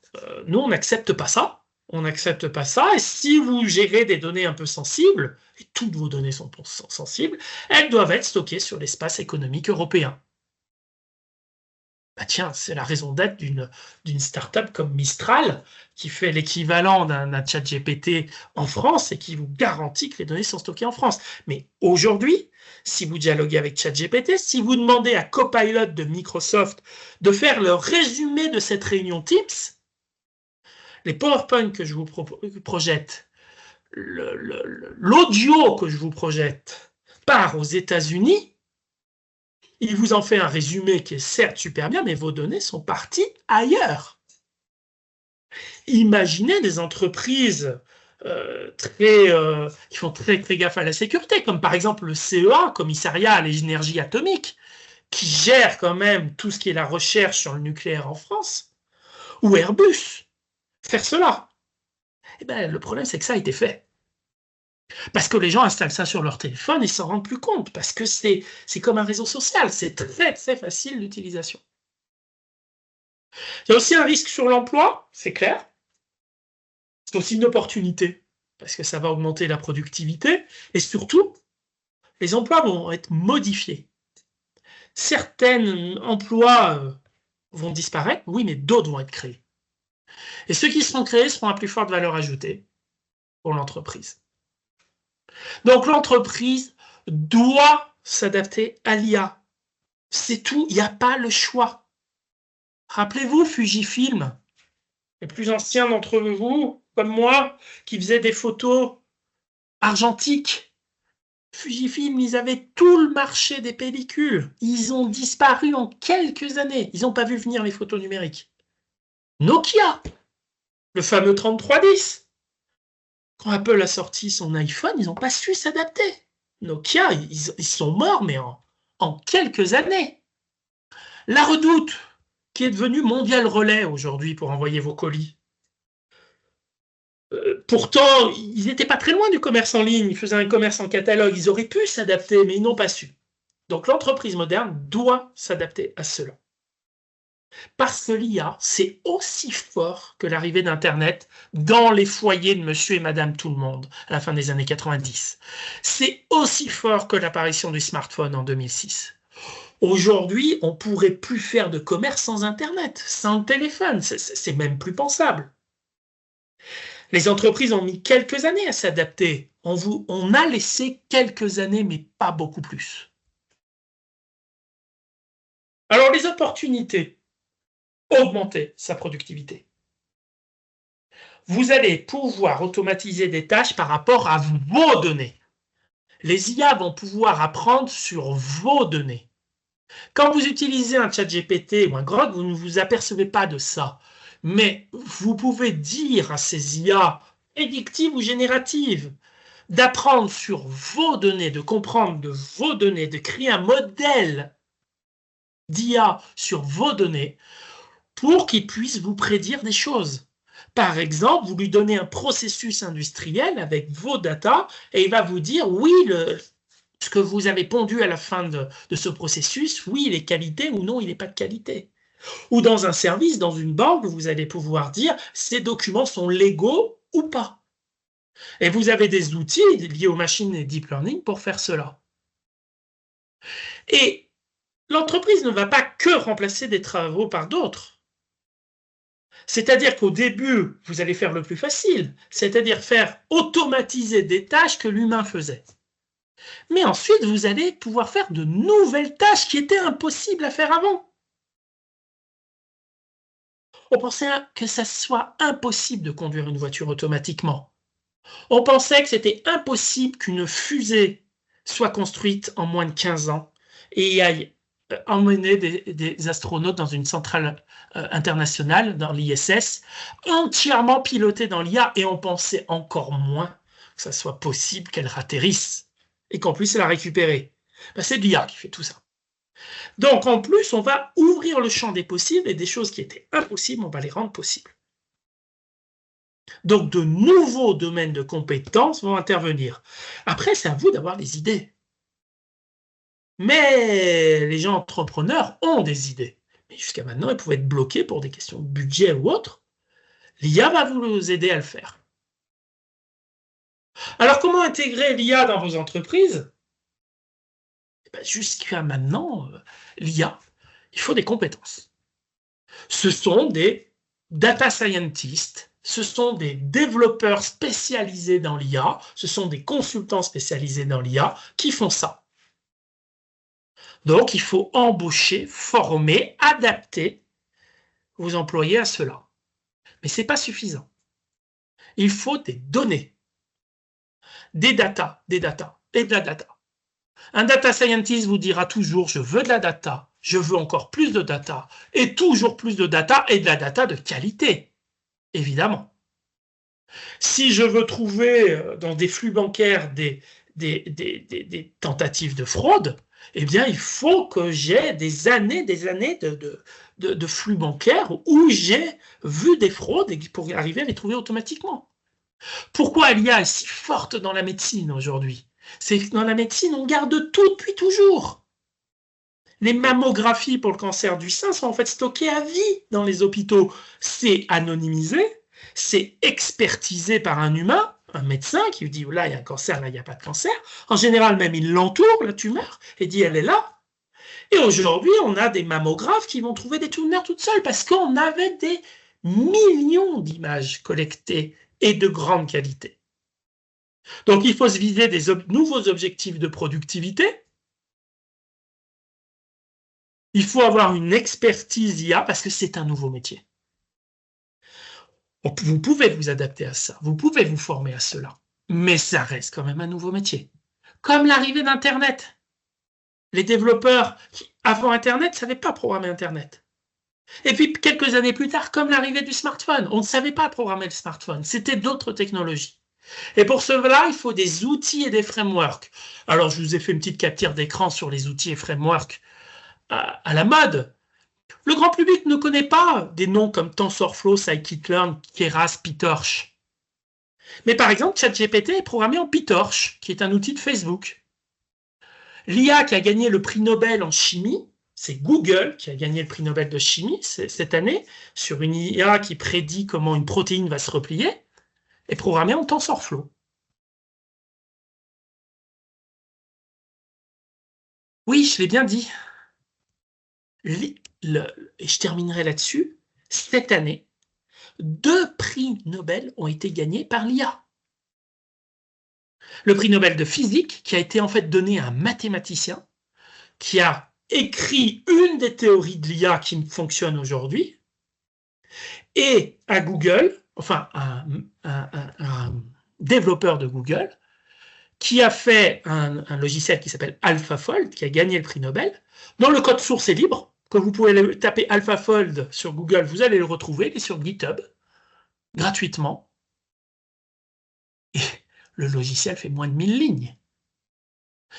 nous on n'accepte pas ça. On n'accepte pas ça, et si vous gérez des données un peu sensibles, et toutes vos données sont sensibles, elles doivent être stockées sur l'espace économique européen. Bah tiens, c'est la raison d'être d'une start-up comme Mistral, qui fait l'équivalent d'un chat GPT en France et qui vous garantit que les données sont stockées en France. Mais aujourd'hui, si vous dialoguez avec ChatGPT, si vous demandez à Copilot de Microsoft de faire le résumé de cette réunion Teams, les PowerPoint que je vous projette, l'audio que je vous projette part aux États-Unis, il vous en fait un résumé qui est certes super bien, mais vos données sont parties ailleurs. Imaginez des entreprises qui font très, très gaffe à la sécurité, comme par exemple le CEA, Commissariat à l'énergie atomique, qui gère quand même tout ce qui est la recherche sur le nucléaire en France, ou Airbus, faire cela. Eh ben, le problème, c'est que ça a été fait. Parce que les gens installent ça sur leur téléphone et s'en rendent plus compte, parce que c'est comme un réseau social, c'est très très facile d'utilisation. Il y a aussi un risque sur l'emploi, c'est clair. C'est aussi une opportunité, parce que ça va augmenter la productivité, et surtout, les emplois vont être modifiés. Certains emplois vont disparaître, oui, mais d'autres vont être créés. Et ceux qui seront créés seront à plus forte valeur ajoutée pour l'entreprise. Donc l'entreprise doit s'adapter à l'IA. C'est tout, il n'y a pas le choix. Rappelez-vous Fujifilm, les plus anciens d'entre vous, comme moi, qui faisaient des photos argentiques. Fujifilm, ils avaient tout le marché des pellicules. Ils ont disparu en quelques années. Ils n'ont pas vu venir les photos numériques. Nokia, le fameux 3310. Quand Apple a sorti son iPhone, ils n'ont pas su s'adapter. Nokia, ils sont morts, mais en quelques années. La Redoute, qui est devenue Mondial Relais aujourd'hui pour envoyer vos colis. Pourtant, ils n'étaient pas très loin du commerce en ligne, ils faisaient un commerce en catalogue, ils auraient pu s'adapter, mais ils n'ont pas su. Donc l'entreprise moderne doit s'adapter à cela. Parce que l'IA, c'est aussi fort que l'arrivée d'Internet dans les foyers de monsieur et madame tout le monde à la fin des années 90. C'est aussi fort que l'apparition du smartphone en 2006. Aujourd'hui, on ne pourrait plus faire de commerce sans Internet, sans le téléphone. C'est même plus pensable. Les entreprises ont mis quelques années à s'adapter. On a laissé quelques années, mais pas beaucoup plus. Alors, les opportunités, augmenter sa productivité. Vous allez pouvoir automatiser des tâches par rapport à vos données. Les IA vont pouvoir apprendre sur vos données. Quand vous utilisez un chat GPT ou un Grok, vous ne vous apercevez pas de ça. Mais vous pouvez dire à ces IA prédictives ou génératives d'apprendre sur vos données, de comprendre de vos données, de créer un modèle d'IA sur vos données pour qu'il puisse vous prédire des choses. Par exemple, vous lui donnez un processus industriel avec vos datas et il va vous dire oui, ce que vous avez pondu à la fin de ce processus, oui, il est qualité ou non, il n'est pas de qualité. Ou dans un service, dans une banque, vous allez pouvoir dire ces documents sont légaux ou pas. Et vous avez des outils liés aux machines et deep learning pour faire cela. Et l'entreprise ne va pas que remplacer des travaux par d'autres. C'est-à-dire qu'au début, vous allez faire le plus facile, c'est-à-dire faire automatiser des tâches que l'humain faisait. Mais ensuite, vous allez pouvoir faire de nouvelles tâches qui étaient impossibles à faire avant. On pensait que ça soit impossible de conduire une voiture automatiquement. On pensait que c'était impossible qu'une fusée soit construite en moins de 15 ans et aille emmener des astronautes dans une centrale internationale, dans l'ISS, entièrement pilotée dans l'IA, et on pensait encore moins que ça soit possible qu'elle atterrisse et qu'on puisse la récupérer. Ben, c'est l'IA qui fait tout ça. Donc en plus, on va ouvrir le champ des possibles et des choses qui étaient impossibles, on va les rendre possibles. Donc de nouveaux domaines de compétences vont intervenir. Après, c'est à vous d'avoir les idées. Mais les gens entrepreneurs ont des idées. Mais jusqu'à maintenant, ils pouvaient être bloqués pour des questions de budget ou autre. L'IA va vous aider à le faire. Alors, comment intégrer l'IA dans vos entreprises? Jusqu'à maintenant, l'IA, il faut des compétences. Ce sont des data scientists, ce sont des développeurs spécialisés dans l'IA, ce sont des consultants spécialisés dans l'IA qui font ça. Donc, il faut embaucher, former, adapter vos employés à cela. Mais ce n'est pas suffisant. Il faut des données, des data et de la data. Un data scientist vous dira toujours « je veux de la data, je veux encore plus de data, et toujours plus de data et de la data de qualité, évidemment. » Si je veux trouver dans des flux bancaires des tentatives de fraude, eh bien, il faut que j'ai des années de flux bancaires où j'ai vu des fraudes pour arriver à les trouver automatiquement. Pourquoi l'IA est si forte dans la médecine aujourd'hui? C'est que dans la médecine, on garde tout depuis toujours. Les mammographies pour le cancer du sein sont en fait stockées à vie dans les hôpitaux. C'est anonymisé, c'est expertisé par un humain, un médecin qui lui dit là il y a un cancer, là il n'y a pas de cancer. En général même il l'entoure la tumeur et dit elle est là. Et aujourd'hui on a des mammographes qui vont trouver des tumeurs toutes seules parce qu'on avait des millions d'images collectées et de grande qualité. Donc il faut se viser des nouveaux objectifs de productivité. Il faut avoir une expertise IA parce que c'est un nouveau métier. Vous pouvez vous adapter à ça, vous pouvez vous former à cela, mais ça reste quand même un nouveau métier. Comme l'arrivée d'Internet. Les développeurs, avant Internet, ne savaient pas programmer Internet. Et puis, quelques années plus tard, comme l'arrivée du smartphone, on ne savait pas programmer le smartphone, c'était d'autres technologies. Et pour cela, il faut des outils et des frameworks. Alors, je vous ai fait une petite capture d'écran sur les outils et frameworks à la mode. Le grand public ne connaît pas des noms comme TensorFlow, Scikit-learn, Keras, PyTorch. Mais par exemple, ChatGPT est programmé en PyTorch, qui est un outil de Facebook. L'IA qui a gagné le prix Nobel en chimie, c'est Google qui a gagné le prix Nobel de chimie cette année sur une IA qui prédit comment une protéine va se replier et programmée en TensorFlow. Oui, je l'ai bien dit. Et je terminerai là-dessus. Cette année, 2 prix Nobel ont été gagnés par l'IA. Le prix Nobel de physique, qui a été en fait donné à un mathématicien, qui a écrit une des théories de l'IA qui fonctionne aujourd'hui, et à Google, enfin un développeur de Google, qui a fait un logiciel qui s'appelle AlphaFold, qui a gagné le prix Nobel, dont le code source est libre. Quand vous pouvez taper AlphaFold sur Google, vous allez le retrouver, il est sur GitHub, gratuitement. Et le logiciel fait moins de 1000 lignes.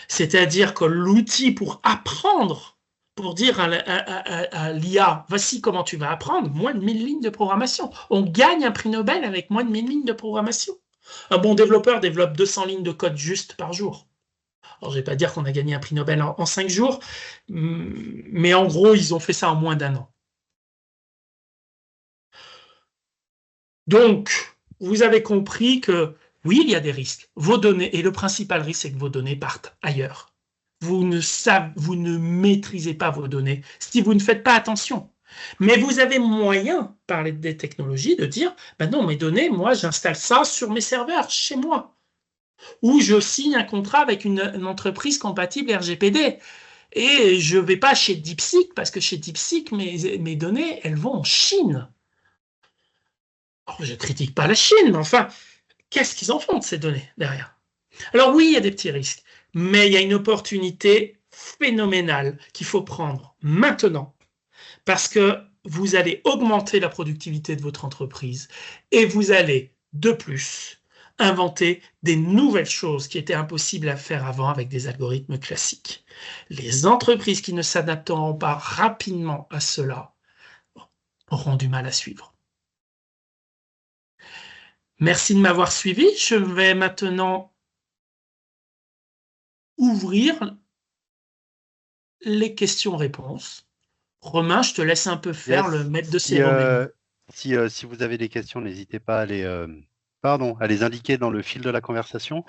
C'est-à-dire que l'outil pour apprendre, pour dire à l'IA, voici comment tu vas apprendre, moins de 1000 lignes de programmation. On gagne un prix Nobel avec moins de 1000 lignes de programmation. Un bon développeur développe 200 lignes de code juste par jour. Alors, je ne vais pas dire qu'on a gagné un prix Nobel en 5 jours, mais en gros, ils ont fait ça en moins d'1 an. Donc, vous avez compris que oui, il y a des risques. Vos données, et le principal risque, c'est que vos données partent ailleurs. Vous ne maîtrisez pas vos données si vous ne faites pas attention. Mais vous avez moyen, par des technologies, de dire, ben non, mes données, moi, j'installe ça sur mes serveurs, chez moi. Ou je signe un contrat avec une entreprise compatible RGPD. Et je ne vais pas chez DeepSeek, parce que chez DeepSeek, mes données, elles vont en Chine. Alors, je ne critique pas la Chine, mais enfin, qu'est-ce qu'ils en font de ces données derrière? Alors oui, il y a des petits risques, mais il y a une opportunité phénoménale qu'il faut prendre maintenant, parce que vous allez augmenter la productivité de votre entreprise et vous allez, de plus, inventer des nouvelles choses qui étaient impossibles à faire avant avec des algorithmes classiques. Les entreprises qui ne s'adapteront pas rapidement à cela auront du mal à suivre. Merci de m'avoir suivi. Je vais maintenant ouvrir les questions-réponses. Romain, je te laisse un peu faire le maître de cérémonie. Si vous avez des questions, n'hésitez pas à les indiquer dans le fil de la conversation.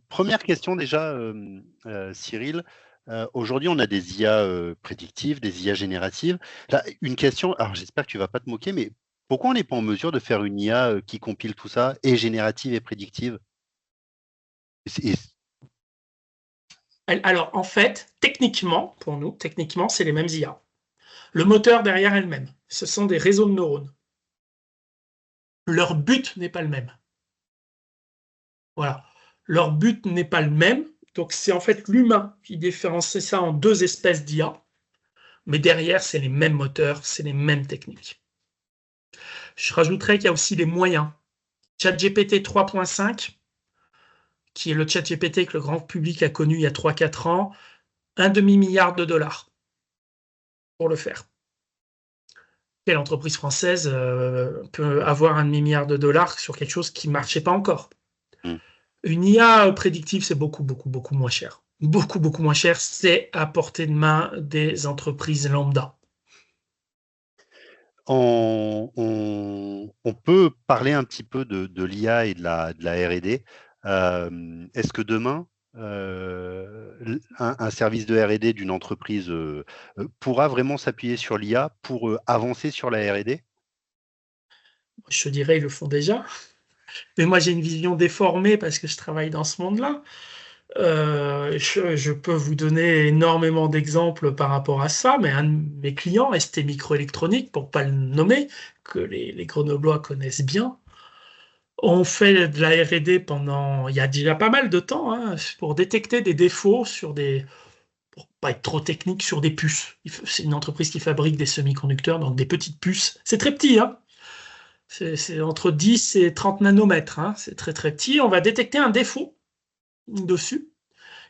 Première question déjà, Cyril. Aujourd'hui, on a des IA prédictives, des IA génératives. Là, une question, alors j'espère que tu ne vas pas te moquer, mais pourquoi on n'est pas en mesure de faire une IA qui compile tout ça, et générative et prédictive? Alors, en fait, techniquement, pour nous, c'est les mêmes IA. Le moteur derrière est le même. Ce sont des réseaux de neurones. Leur but n'est pas le même. Voilà. Leur but n'est pas le même. Donc, c'est en fait l'humain qui différencie ça en 2 espèces d'IA. Mais derrière, c'est les mêmes moteurs, c'est les mêmes techniques. Je rajouterais qu'il y a aussi les moyens. ChatGPT 3.5, qui est le ChatGPT que le grand public a connu il y a 3-4 ans, $1,5 milliard pour le faire. Quelle entreprise française peut avoir $1,5 milliard sur quelque chose qui ne marchait pas encore? Une IA prédictive, c'est beaucoup, beaucoup, beaucoup moins cher. Beaucoup, beaucoup moins cher, c'est à portée de main des entreprises lambda. On peut parler un petit peu de l'IA et de la R&D. Est-ce que demain, un service de R&D d'une entreprise pourra vraiment s'appuyer sur l'IA pour avancer sur la R&D? Je te dirais, ils le font déjà. Mais moi, j'ai une vision déformée parce que je travaille dans ce monde-là. Je peux vous donner énormément d'exemples par rapport à ça, mais un de mes clients, ST Microélectronique, pour ne pas le nommer, que les Grenoblois connaissent bien, on fait de la R&D pendant, il y a déjà pas mal de temps, hein, pour détecter des défauts pour pas être trop technique, sur des puces. C'est une entreprise qui fabrique des semi-conducteurs, donc des petites puces. C'est très petit, hein. C'est entre 10 et 30 nanomètres, hein. C'est très très petit. On va détecter un défaut dessus.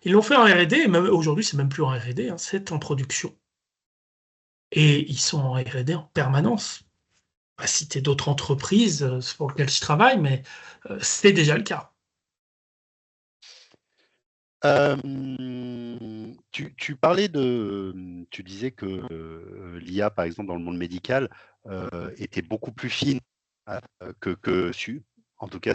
Ils l'ont fait en R&D, et même aujourd'hui, c'est même plus en R&D, hein, c'est en production. Et ils sont en R&D en permanence. On va citer d'autres entreprises pour lesquelles je travaille, mais c'est déjà le cas. Tu parlais tu disais que l'IA, par exemple, dans le monde médical, était beaucoup plus fine en tout cas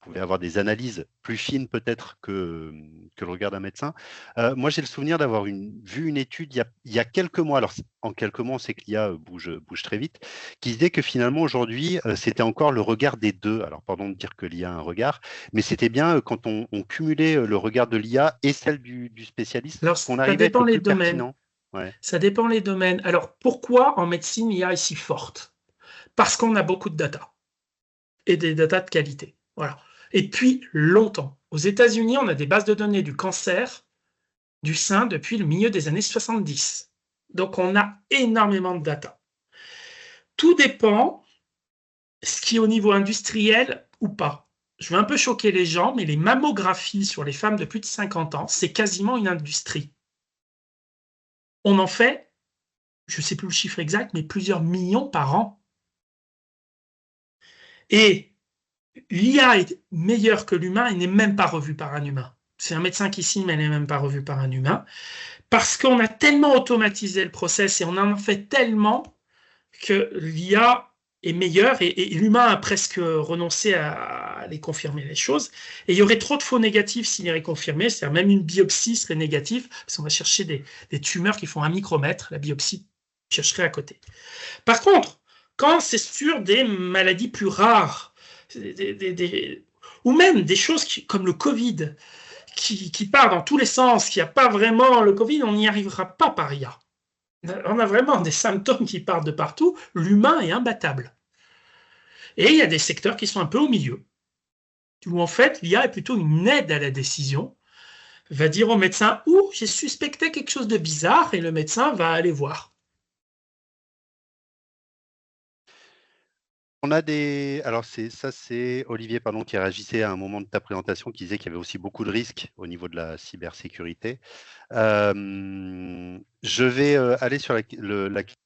pouvait avoir des analyses plus fines peut-être que le regard d'un médecin. Moi, j'ai le souvenir d'avoir vu une étude il y a quelques mois. Alors, en quelques mois, on sait que l'IA bouge très vite, qui disait que finalement aujourd'hui, c'était encore le regard des deux. Alors, pardon de dire que l'IA a un regard, mais c'était bien quand on cumulait le regard de l'IA et celle du spécialiste Alors, qu'on ça arrivait à être dépend le les plus domaines. pertinent. Ouais. Ça dépend les domaines. Alors, pourquoi en médecine l'IA est si forte? Parce qu'on a beaucoup de data et des data de qualité. Voilà. Et depuis longtemps. Aux États-Unis, on a des bases de données du cancer du sein depuis le milieu des années 70. Donc, on a énormément de data. Tout dépend ce qui est au niveau industriel ou pas. Je vais un peu choquer les gens, mais les mammographies sur les femmes de plus de 50 ans, c'est quasiment une industrie. On en fait, je ne sais plus le chiffre exact, mais plusieurs millions par an. Et l'IA est meilleure que l'humain et n'est même pas revue par un humain. C'est un médecin qui signe, mais elle n'est même pas revue par un humain. Parce qu'on a tellement automatisé le process et on en fait tellement que l'IA est meilleure et l'humain a presque renoncé à aller confirmer les choses. Et il y aurait trop de faux négatifs s'il irait confirmer, c'est-à-dire même une biopsie serait négative, parce qu'on va chercher des tumeurs qui font 1 micromètre, la biopsie chercherait à côté. Par contre, quand c'est sur des maladies plus rares, ou même des choses comme le Covid, qui part dans tous les sens, qui n'y a pas vraiment le Covid, on n'y arrivera pas par IA. On a vraiment des symptômes qui partent de partout. L'humain est imbattable. Et il y a des secteurs qui sont un peu au milieu, où en fait l'IA est plutôt une aide à la décision, va dire au médecin « j'ai suspecté quelque chose de bizarre » et le médecin va aller voir. On a des. Alors, c'est Olivier pardon, qui réagissait à un moment de ta présentation qui disait qu'il y avait aussi beaucoup de risques au niveau de la cybersécurité. Je vais aller sur la question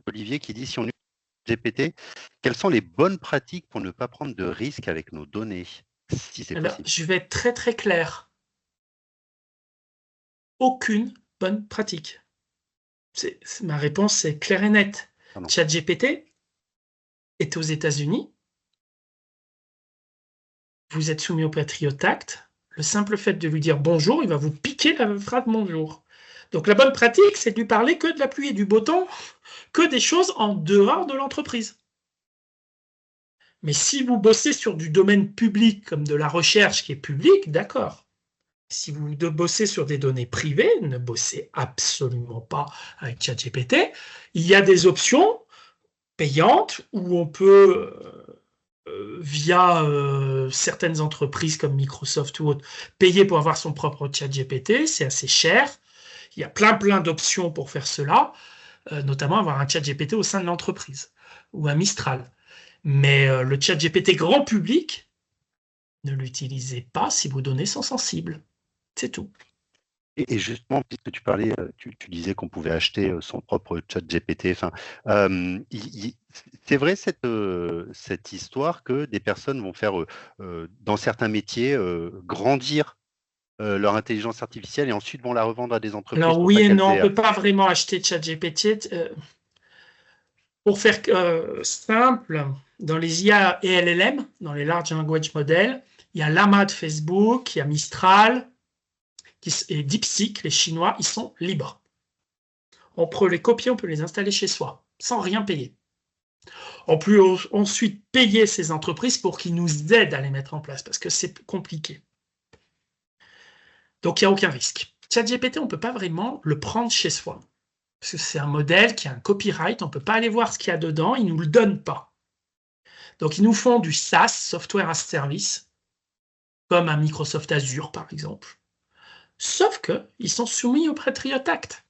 d'Olivier qui dit si on utilise GPT, quelles sont les bonnes pratiques pour ne pas prendre de risques avec nos données, si c'est Alors, possible? je vais être très très clair. Aucune bonne pratique. Ma réponse est claire et nette. Pardon. ChatGPT est aux États-Unis. Vous êtes soumis au Patriot Act. Le simple fait de lui dire bonjour, il va vous piquer la phrase bonjour. Donc la bonne pratique, c'est de lui parler que de la pluie et du beau temps, que des choses en dehors de l'entreprise. Mais si vous bossez sur du domaine public, comme de la recherche qui est publique, d'accord. Si vous bossez sur des données privées, ne bossez absolument pas avec ChatGPT. Il y a des options payantes où on peut, via certaines entreprises comme Microsoft ou autres, payer pour avoir son propre ChatGPT. C'est assez cher. Il y a plein d'options pour faire cela, notamment avoir un ChatGPT au sein de l'entreprise ou un Mistral. Mais le ChatGPT grand public, ne l'utilisez pas si vos données sont sensibles. C'est tout. Et justement, puisque tu parlais, tu disais qu'on pouvait acheter son propre chat GPT. Enfin, c'est vrai cette histoire que des personnes vont faire, dans certains métiers, grandir leur intelligence artificielle et ensuite vont la revendre à des entreprises Alors pour oui pas et qu'elles non, on ne aient. peut pas vraiment acheter ChatGPT. Pour faire simple, dans les IA et LLM, dans les Large Language Models, il y a Llama de Facebook, il y a Mistral et DeepSeek, les Chinois, ils sont libres. On peut les copier, on peut les installer chez soi, sans rien payer. On peut ensuite payer ces entreprises pour qu'ils nous aident à les mettre en place, parce que c'est compliqué. Donc il n'y a aucun risque. ChatGPT, on ne peut pas vraiment le prendre chez soi. Parce que c'est un modèle qui a un copyright, on ne peut pas aller voir ce qu'il y a dedans, ils ne nous le donnent pas. Donc ils nous font du SaaS, Software as Service, comme un Microsoft Azure par exemple. Sauf qu'ils sont soumis au Patriot Act.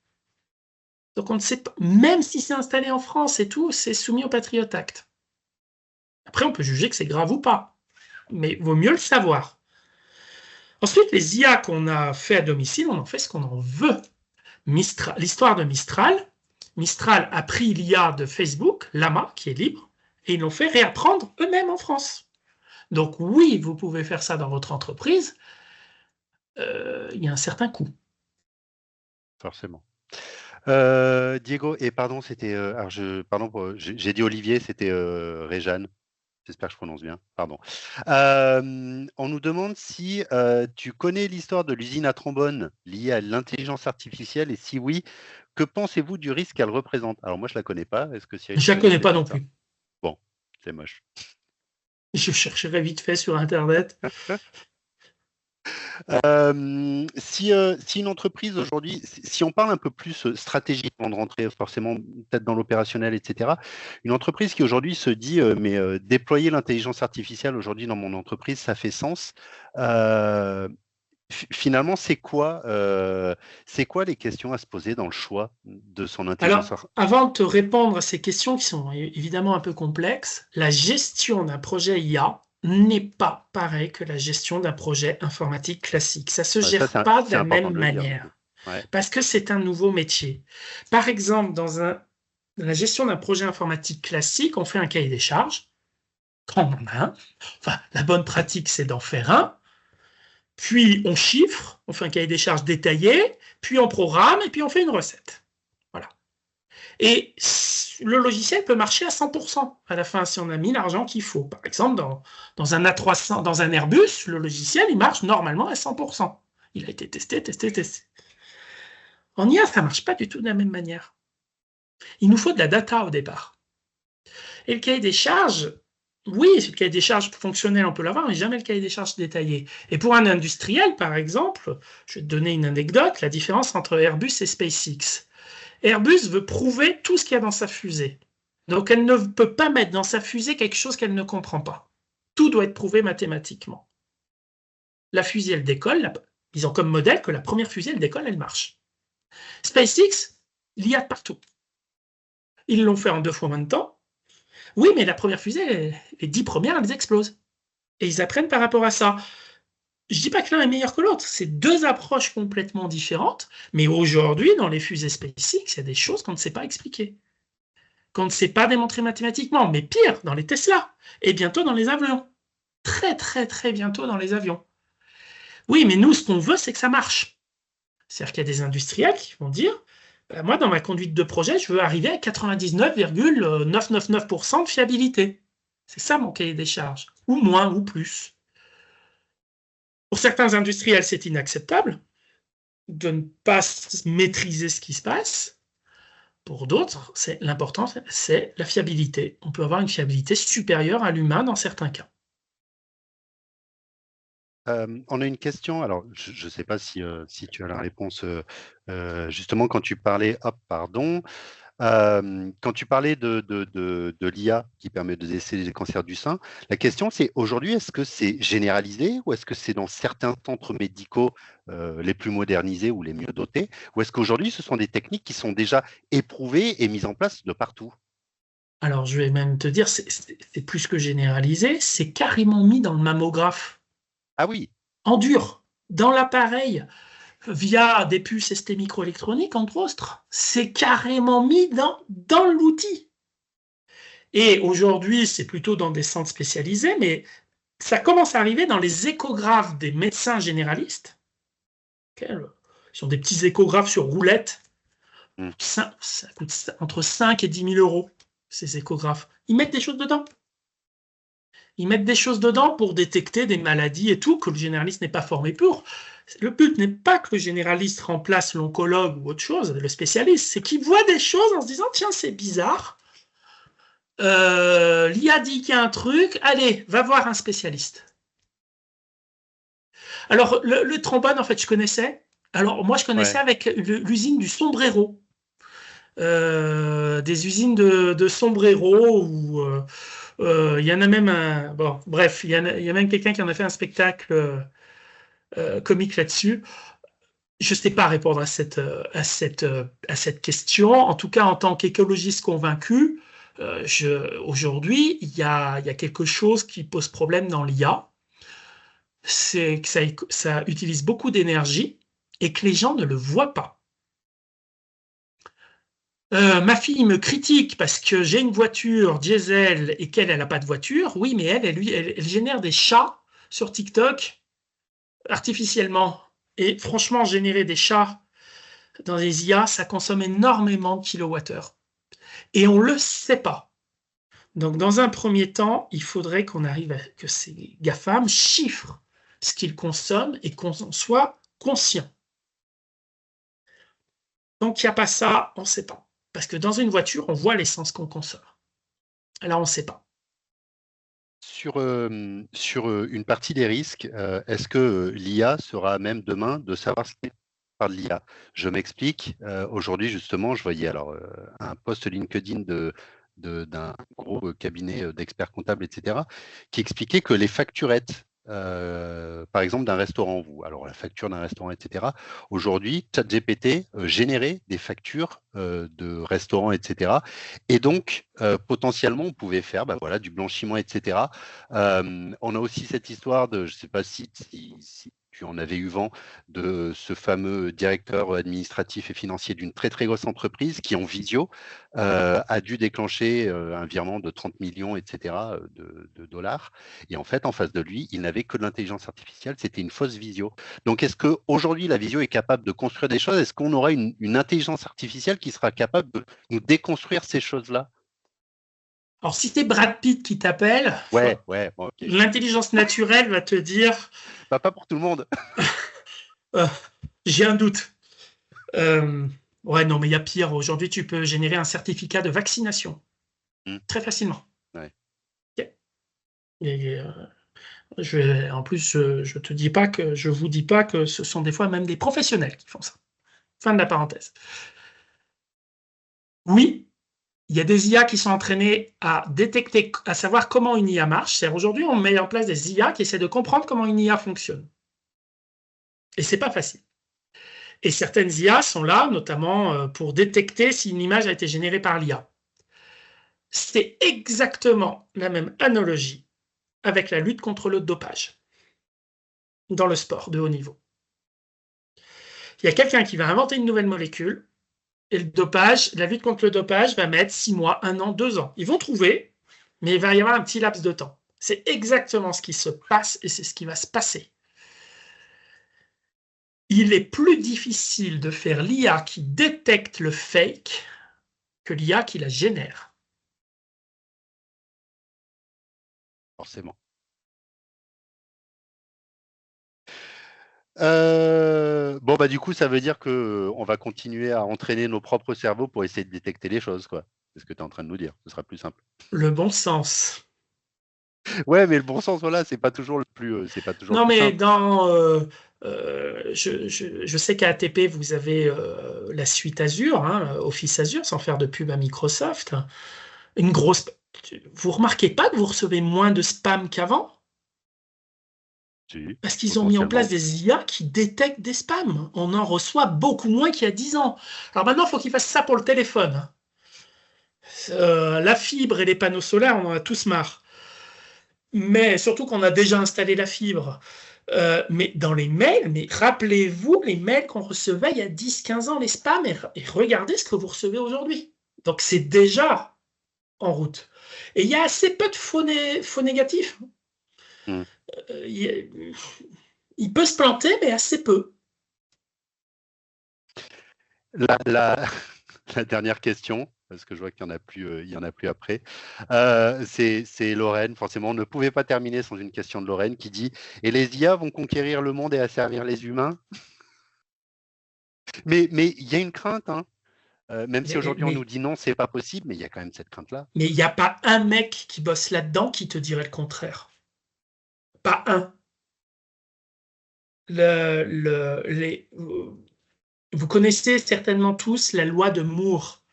Donc on ne sait pas, même si c'est installé en France et tout, c'est soumis au Patriot Act. Après, on peut juger que c'est grave ou pas, mais vaut mieux le savoir. Ensuite, les IA qu'on a fait à domicile, on en fait ce qu'on en veut. L'histoire de Mistral, Mistral a pris l'IA de Facebook, Llama, qui est libre, et ils l'ont fait réapprendre eux-mêmes en France. Donc oui, vous pouvez faire ça dans votre entreprise, il y a un certain coût. forcément. Diego, et pardon, c'était. Alors pardon, j'ai dit Olivier, c'était Réjeanne. J'espère que je prononce bien. Pardon. On nous demande si tu connais l'histoire de l'usine à trombone liée à l'intelligence artificielle et si oui, que pensez-vous du risque qu'elle représente? Alors moi, je la connais pas. Est-ce que Cyril, Je tu la connais connaissais pas non peut-être? plus. Bon, c'est moche. Je chercherai vite fait sur Internet. Si une entreprise aujourd'hui, si on parle un peu plus stratégique avant de rentrer forcément peut-être dans l'opérationnel, etc., une entreprise qui aujourd'hui se dit mais déployer l'intelligence artificielle aujourd'hui dans mon entreprise, ça fait sens. Finalement, c'est quoi les questions à se poser dans le choix de son intelligence Alors, avant de te répondre à ces questions qui sont évidemment un peu complexes, la gestion d'un projet IA n'est pas pareil que la gestion d'un projet informatique classique. Ça se Ça, gère pas de c'est la important même de le dire du coup. manière Ouais. parce que c'est un nouveau métier. Par exemple, dans la gestion d'un projet informatique classique, on fait un cahier des charges. Quand on en a un. Enfin, la bonne pratique, c'est d'en faire un. Puis on chiffre, on fait un cahier des charges détaillé, puis on programme et puis on fait une recette. Voilà. Et le logiciel peut marcher à 100% à la fin si on a mis l'argent qu'il faut. Par exemple, dans un A300, dans un Airbus, le logiciel, il marche normalement à 100%. Il a été testé, testé, testé. En IA, ça ne marche pas du tout de la même manière. Il nous faut de la data au départ. Et le cahier des charges, oui, le cahier des charges fonctionnel, on peut l'avoir, mais jamais le cahier des charges détaillé. Et pour un industriel, par exemple, je vais te donner une anecdote, la différence entre Airbus et SpaceX. Airbus veut prouver tout ce qu'il y a dans sa fusée. Donc elle ne peut pas mettre dans sa fusée quelque chose qu'elle ne comprend pas. Tout doit être prouvé mathématiquement. La fusée, elle décolle, ils ont comme modèle que la première fusée, elle décolle, elle marche. SpaceX, il y a partout. Ils l'ont fait en 2 fois moins de temps. Oui, mais la première fusée, les 10 premières, elles explosent. Et ils apprennent par rapport à ça. Je dis pas que l'un est meilleur que l'autre, c'est 2 approches complètement différentes, mais aujourd'hui, dans les fusées SpaceX, il y a des choses qu'on ne sait pas expliquer, qu'on ne sait pas démontrer mathématiquement, mais pire, dans les Tesla, et bientôt dans les avions. Très, très, très bientôt dans les avions. Oui, mais nous, ce qu'on veut, c'est que ça marche. C'est-à-dire qu'il y a des industriels qui vont dire, moi, dans ma conduite de projet, je veux arriver à 99,999% de fiabilité. C'est ça mon cahier des charges, ou moins, ou plus. Pour certains industriels, c'est inacceptable de ne pas maîtriser ce qui se passe. Pour d'autres, l'important, c'est la fiabilité. On peut avoir une fiabilité supérieure à l'humain dans certains cas. On a une question, alors je ne sais pas si tu as la réponse, justement quand tu parlais, quand tu parlais de l'IA qui permet de déceler les cancers du sein, la question c'est aujourd'hui, est-ce que c'est généralisé ou est-ce que c'est dans certains centres médicaux les plus modernisés ou les mieux dotés, ou est-ce qu'aujourd'hui ce sont des techniques qui sont déjà éprouvées et mises en place de partout? Alors, je vais même te dire, c'est plus que généralisé, c'est carrément mis dans le mammographe, Ah oui, en dur, dans l'appareil, via des puces ST microélectroniques, entre autres. C'est carrément mis dans l'outil. Et aujourd'hui, c'est plutôt dans des centres spécialisés, mais ça commence à arriver dans les échographes des médecins généralistes. Ils ont des petits échographes sur roulette. hmm. Ça coûte entre 5 et 10 000 euros, ces échographes. Ils mettent des choses dedans. Ils mettent des choses dedans pour détecter des maladies et tout, que le généraliste n'est pas formé pour. Le but n'est pas que le généraliste remplace l'oncologue ou autre chose, le spécialiste, c'est qu'il voit des choses en se disant, tiens, c'est bizarre. L'IA dit qu'il y a un truc, allez, va voir un spécialiste. Alors, le trombone, en fait, je connaissais. Alors, moi, je connaissais Ouais. avec l'usine du Sombrero. Des usines de Sombrero où il y en a même un. Bon, bref, il y a même quelqu'un qui en a fait un spectacle comique là-dessus. Je ne sais pas répondre à cette question. En tout cas, en tant qu'écologiste convaincu, aujourd'hui, il y a quelque chose qui pose problème dans l'IA. C'est que ça utilise beaucoup d'énergie et que les gens ne le voient pas. Ma fille me critique parce que j'ai une voiture diesel et qu'elle n'a pas de voiture. Oui, mais elle génère des chats sur TikTok artificiellement. Et franchement, générer des chats dans les IA, ça consomme énormément de kilowattheures. Et on ne le sait pas. Donc, dans un premier temps, il faudrait qu'on arrive à que ces GAFAM chiffrent ce qu'ils consomment et qu'on en soit conscient. Donc, il n'y a pas ça, on ne sait pas. Parce que dans une voiture, on voit l'essence qu'on consomme. Là, on ne sait pas. Sur une partie des risques, est-ce que l'IA sera à même demain de savoir ce qu'est par de l'IA? Je m'explique. Aujourd'hui, justement, je voyais un post LinkedIn d'un gros cabinet d'experts comptables, etc., qui expliquait que les facturettes, par exemple, d'un restaurant, alors la facture d'un restaurant, etc., aujourd'hui, ChatGPT générait des factures de restaurants, etc. Et donc, potentiellement, on pouvait faire du blanchiment, etc. On a aussi cette histoire je ne sais pas si tu en avais eu vent, de ce fameux directeur administratif et financier d'une très très grosse entreprise qui, en visio, a dû déclencher un virement de 30 millions, etc., de dollars. Et en fait, en face de lui, il n'avait que de l'intelligence artificielle, c'était une fausse visio. Donc, est-ce qu'aujourd'hui, la visio est capable de construire des choses? Est-ce qu'on aura une intelligence artificielle qui sera capable de nous déconstruire ces choses-là? Alors, si c'est Brad Pitt qui t'appelle, Ouais, bon, ok. l'intelligence naturelle va te dire Pas pour tout le monde. j'ai un doute. Ouais, non, mais il y a pire. Aujourd'hui, tu peux générer un certificat de vaccination très facilement. Ouais. Et, en plus, je te dis pas que je vous dis pas que ce sont des fois même des professionnels qui font ça. Fin de la parenthèse. Oui, il y a des IA qui sont entraînées à détecter, à savoir comment une IA marche. C'est-à-dire aujourd'hui, on met en place des IA qui essaient de comprendre comment une IA fonctionne. Et c'est pas facile. Et certaines IA sont là, notamment pour détecter si une image a été générée par l'IA. C'est exactement la même analogie avec la lutte contre le dopage dans le sport de haut niveau. Il y a quelqu'un qui va inventer une nouvelle molécule et le dopage, la lutte contre le dopage va mettre 6 mois, 1 an, 2 ans. Ils vont trouver, mais il va y avoir un petit laps de temps. C'est exactement ce qui se passe et c'est ce qui va se passer. Il est plus difficile de faire l'IA qui détecte le fake que l'IA qui la génère. Forcément. Du coup, ça veut dire qu'on va continuer à entraîner nos propres cerveaux pour essayer de détecter les choses, quoi. C'est ce que tu es en train de nous dire. Ce sera plus simple. Le bon sens. Ouais, mais le bon sens, voilà, c'est pas toujours le plus, c'est pas toujours Non, le plus mais simple. je sais qu'à ATP, vous avez la suite Azure, Office Azure, sans faire de pub à Microsoft. Une grosse. Vous remarquez pas que vous recevez moins de spam qu'avant? Si, Parce qu'ils ont mis en place potentiellement. des IA qui détectent des spams. On en reçoit beaucoup moins qu'il y a 10 ans. Alors maintenant, il faut qu'ils fassent ça pour le téléphone. La fibre et les panneaux solaires, on en a tous marre. Mais surtout qu'on a déjà installé la fibre. Mais dans les mails, mais rappelez-vous les mails qu'on recevait il y a 10-15 ans, les spams, et regardez ce que vous recevez aujourd'hui. Donc c'est déjà en route. Et il y a assez peu de faux négatifs. Hmm. Il peut se planter, mais assez peu. La dernière question, parce que je vois qu'il n'y en a plus, il y en a plus après. C'est Lorraine. Forcément, on ne pouvait pas terminer sans une question de Lorraine qui dit: et les IA vont conquérir le monde et asservir les humains? Mais il y a une crainte, hein. Même si aujourd'hui on nous dit non, c'est pas possible, mais il y a quand même cette crainte-là. Mais il n'y a pas un mec qui bosse là-dedans qui te dirait le contraire. Pas un. Vous connaissez certainement tous la loi de Moore,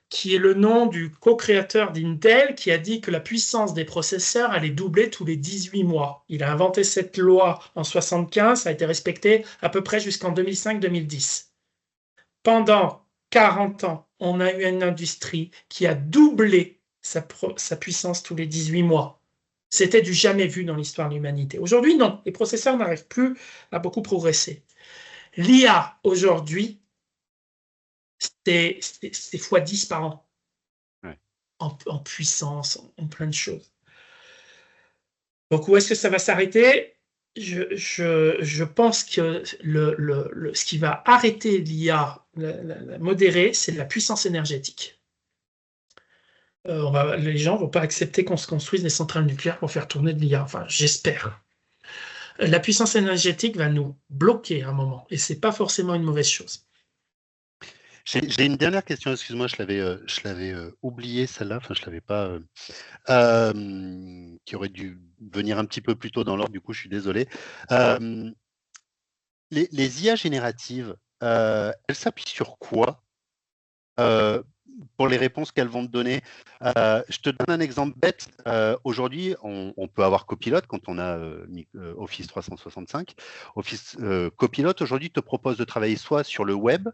qui est le nom du co-créateur d'Intel, qui a dit que la puissance des processeurs allait doubler tous les 18 mois. Il a inventé cette loi en 1975, ça a été respecté à peu près jusqu'en 2005-2010. Pendant 40 ans, on a eu une industrie qui a doublé sa puissance tous les 18 mois. C'était du jamais vu dans l'histoire de l'humanité. Aujourd'hui, non, les processeurs n'arrivent plus à beaucoup progresser. L'IA, aujourd'hui, c'est x10 par an. Ouais. En puissance, en plein de choses. Donc, où est-ce que ça va s'arrêter? je pense que ce qui va arrêter l'IA, la modérer, c'est la puissance énergétique. Les gens vont pas accepter qu'on se construise des centrales nucléaires pour faire tourner de l'IA. Enfin, j'espère. La puissance énergétique va nous bloquer à un moment, et c'est pas forcément une mauvaise chose. J'ai une dernière question, excuse-moi, je l'avais oublié celle-là, enfin je l'avais pas, qui aurait dû venir un petit peu plus tôt dans l'ordre, du coup je suis désolé. Les IA génératives, elles s'appuient sur quoi pour les réponses qu'elles vont te donner? Je te donne un exemple bête. Aujourd'hui, on peut avoir Copilot quand on a Office 365. Copilot aujourd'hui te propose de travailler soit sur le web,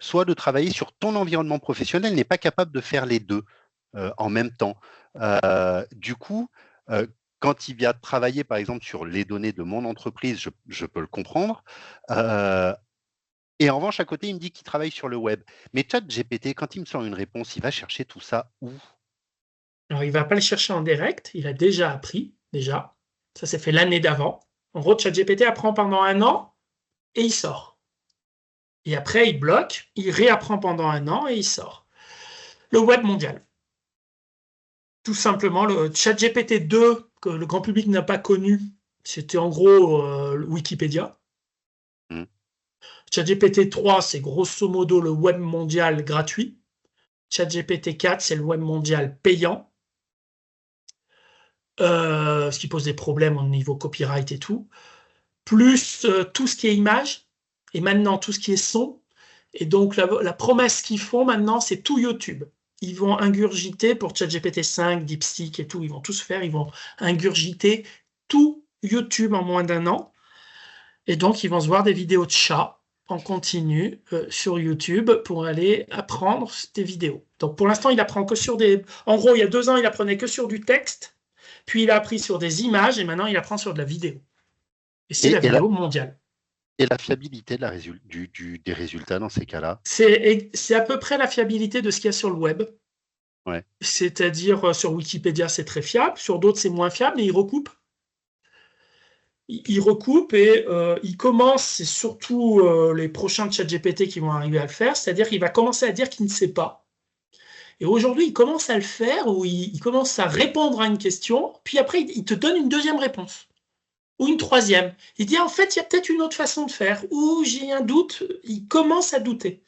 soit de travailler sur ton environnement professionnel, n'est pas capable de faire les deux en même temps. Du coup, quand il vient travailler, par exemple, sur les données de mon entreprise, je peux le comprendre. Et en revanche, à côté, il me dit qu'il travaille sur le web. Mais ChatGPT, quand il me sort une réponse, il va chercher tout ça où? Alors, il va pas le chercher en direct, il a déjà appris, déjà. Ça s'est fait l'année d'avant. En gros, ChatGPT apprend pendant 1 an et il sort. Et après, il bloque, il réapprend pendant 1 an et il sort. Le web mondial. Tout simplement, le ChatGPT 2, que le grand public n'a pas connu, c'était en gros Wikipédia. ChatGPT 3, c'est grosso modo le web mondial gratuit. ChatGPT 4, c'est le web mondial payant. Ce qui pose des problèmes au niveau copyright et tout. Plus tout ce qui est image, et maintenant tout ce qui est son. Et donc la promesse qu'ils font maintenant, c'est tout YouTube. Ils vont ingurgiter pour ChatGPT 5, DeepSeek et tout, ils vont tous faire, ils vont ingurgiter tout YouTube en moins d'1 an. Et donc ils vont se voir des vidéos de chats en continu sur YouTube pour aller apprendre des vidéos. Donc pour l'instant, il apprend que sur des... En gros, il y a 2 ans, il apprenait que sur du texte, puis il a appris sur des images, et maintenant il apprend sur de la vidéo. Et c'est la vidéo mondiale. Et la fiabilité de des résultats dans ces cas-là? C'est à peu près la fiabilité de ce qu'il y a sur le web. Ouais. C'est-à-dire, sur Wikipédia, c'est très fiable, sur d'autres, c'est moins fiable, mais il recoupe. Il recoupe et il commence, c'est surtout les prochains ChatGPT qui vont arriver à le faire, c'est-à-dire qu'il va commencer à dire qu'il ne sait pas. Et aujourd'hui, il commence à le faire, où il commence à répondre à une question, puis après, il te donne une deuxième réponse, ou une troisième. Il dit, en fait, il y a peut-être une autre façon de faire, ou j'ai un doute, il commence à douter.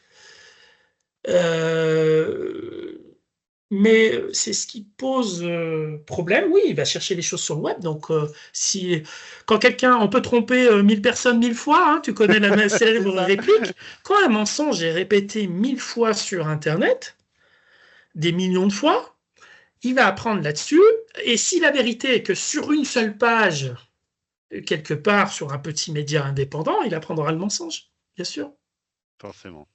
Mais c'est ce qui pose problème. Oui, il va chercher les choses sur le web. Donc, quand on peut tromper 1000 personnes 1000 fois, hein, tu connais la célèbre réplique. Quand un mensonge est répété 1000 fois sur Internet, des millions de fois, il va apprendre là-dessus. Et si la vérité est que sur une seule page, quelque part sur un petit média indépendant, il apprendra le mensonge, bien sûr. Forcément.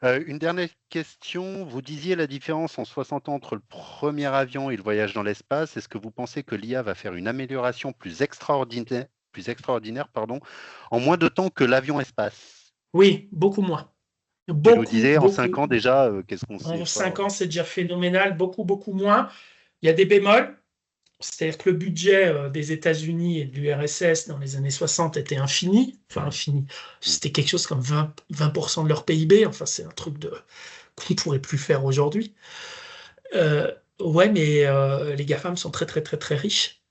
Une dernière question. Vous disiez la différence en 60 ans entre le premier avion et le voyage dans l'espace. Est-ce que vous pensez que l'IA va faire une amélioration plus extraordinaire, en moins de temps que l'avion espace? Oui, beaucoup moins. Tu nous disais en 5 ans déjà, qu'est-ce qu'on sait? En 5 ans, c'est déjà phénoménal, beaucoup, beaucoup moins. Il y a des bémols. C'est-à-dire que le budget des États-Unis et de l'URSS dans les années 60 était infini. Enfin, infini. C'était quelque chose comme 20% de leur PIB. Enfin, c'est un truc qu'on ne pourrait plus faire aujourd'hui. Ouais, mais les GAFAM sont très, très, très, très riches.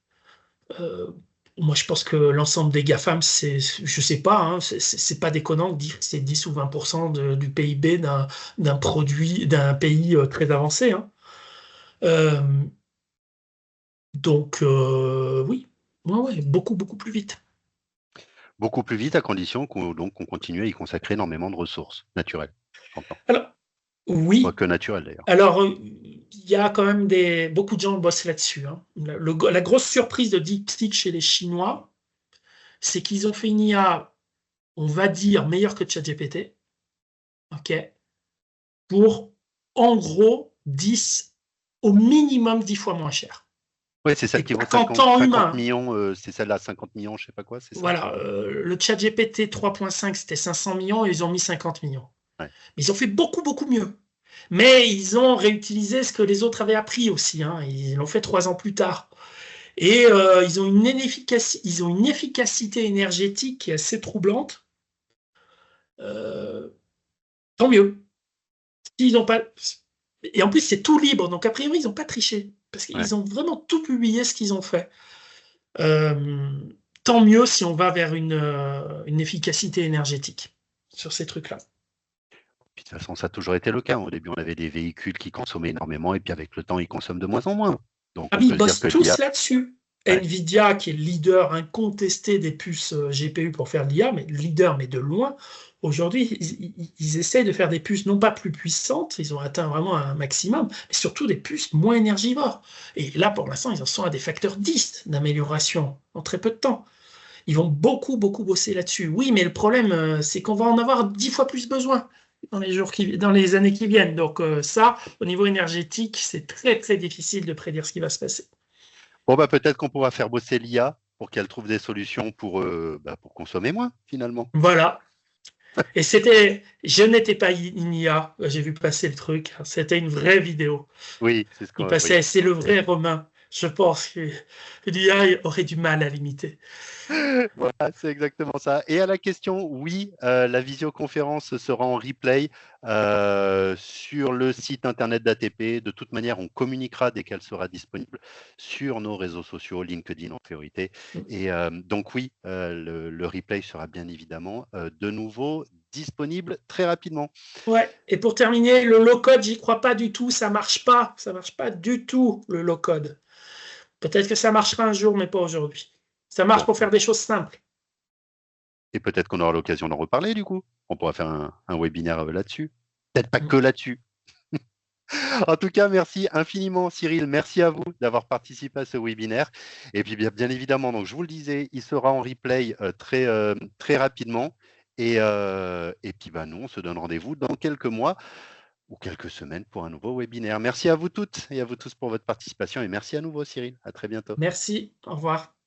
Moi, je pense que l'ensemble des GAFAM, je sais pas, hein, c'est pas déconnant de dire que c'est 10 ou 20% du PIB d'un pays très avancé. Hein. Donc, oui, ouais, beaucoup, beaucoup plus vite. Beaucoup plus vite, à condition qu'on continue à y consacrer énormément de ressources naturelles, j'entends. Alors, oui. Pas que naturelles, d'ailleurs. Alors, il y a quand même beaucoup de gens bossent là-dessus. Hein. La grosse surprise de DeepSeek chez les Chinois, c'est qu'ils ont fait une IA, on va dire, meilleure que ChatGPT, ok, pour, en gros, au minimum 10 fois moins cher. Oui, c'est celle qui vaut 50 millions, c'est celle à 50 millions, je sais pas quoi, c'est ça? Voilà, le ChatGPT 3.5, c'était 500 millions et ils ont mis 50 millions. Ouais. Mais ils ont fait beaucoup, beaucoup mieux. Mais ils ont réutilisé ce que les autres avaient appris aussi. Hein. Ils l'ont fait 3 ans plus tard. Et ils ont ils ont une efficacité énergétique qui est assez troublante. Euh, Tant mieux. S'ils ont pas... Et en plus, c'est tout libre, donc a priori, ils n'ont pas triché, parce Ouais. qu'ils ont vraiment tout publié ce qu'ils ont fait. Euh, Tant mieux si on va vers une efficacité énergétique sur ces trucs-là. Puis de toute façon, ça a toujours été le cas. Au début, on avait des véhicules qui consommaient énormément, et puis avec le temps, ils consomment de moins en moins. Donc, Ah on oui, peut ils se dire bossent que l'IA, tous là-dessus. ouais, Nvidia, qui est le leader incontesté des puces GPU pour faire de l'IA, mais leader, mais de loin. Aujourd'hui, ils essayent de faire des puces non pas plus puissantes, ils ont atteint vraiment un maximum, mais surtout des puces moins énergivores. Et là, pour l'instant, ils en sont à des facteurs 10 d'amélioration en très peu de temps. Ils vont beaucoup, beaucoup bosser là-dessus. Oui, mais le problème, c'est qu'on va en avoir 10 fois plus besoin dans les années qui viennent. Donc ça, au niveau énergétique, c'est très, très difficile de prédire ce qui va se passer. bon, bah, peut-être qu'on pourra faire bosser l'IA pour qu'elle trouve des solutions pour consommer moins, finalement. Voilà. Et je n'étais pas une IA, j'ai vu passer le truc, c'était une vraie vidéo. Oui, c'est ce Il qu'on. Oui. passait, c'est le vrai Romain. Je pense que l'IA aurait du mal à l'imiter. Voilà, c'est exactement ça. Et à la question, oui, la visioconférence sera en replay sur le site internet d'ATP. De toute manière, on communiquera dès qu'elle sera disponible sur nos réseaux sociaux, LinkedIn en priorité. Et donc oui, le replay sera bien évidemment de nouveau disponible très rapidement. Ouais. Et pour terminer, le low-code, j'y crois pas du tout, ça marche pas du tout, le low-code. Peut-être que ça marchera un jour, mais pas aujourd'hui. Ça marche Bon, pour faire des choses simples. et peut-être qu'on aura l'occasion d'en reparler du coup. On pourra faire un webinaire là-dessus. Peut-être pas que là-dessus. En tout cas, merci infiniment Cyril, merci à vous d'avoir participé à ce webinaire. Et puis bien évidemment, donc je vous le disais, il sera en replay très rapidement. Et puis nous, on se donne rendez-vous dans quelques mois ou quelques semaines pour un nouveau webinaire. Merci à vous toutes et à vous tous pour votre participation et merci à nouveau Cyril. À très bientôt. Merci, au revoir.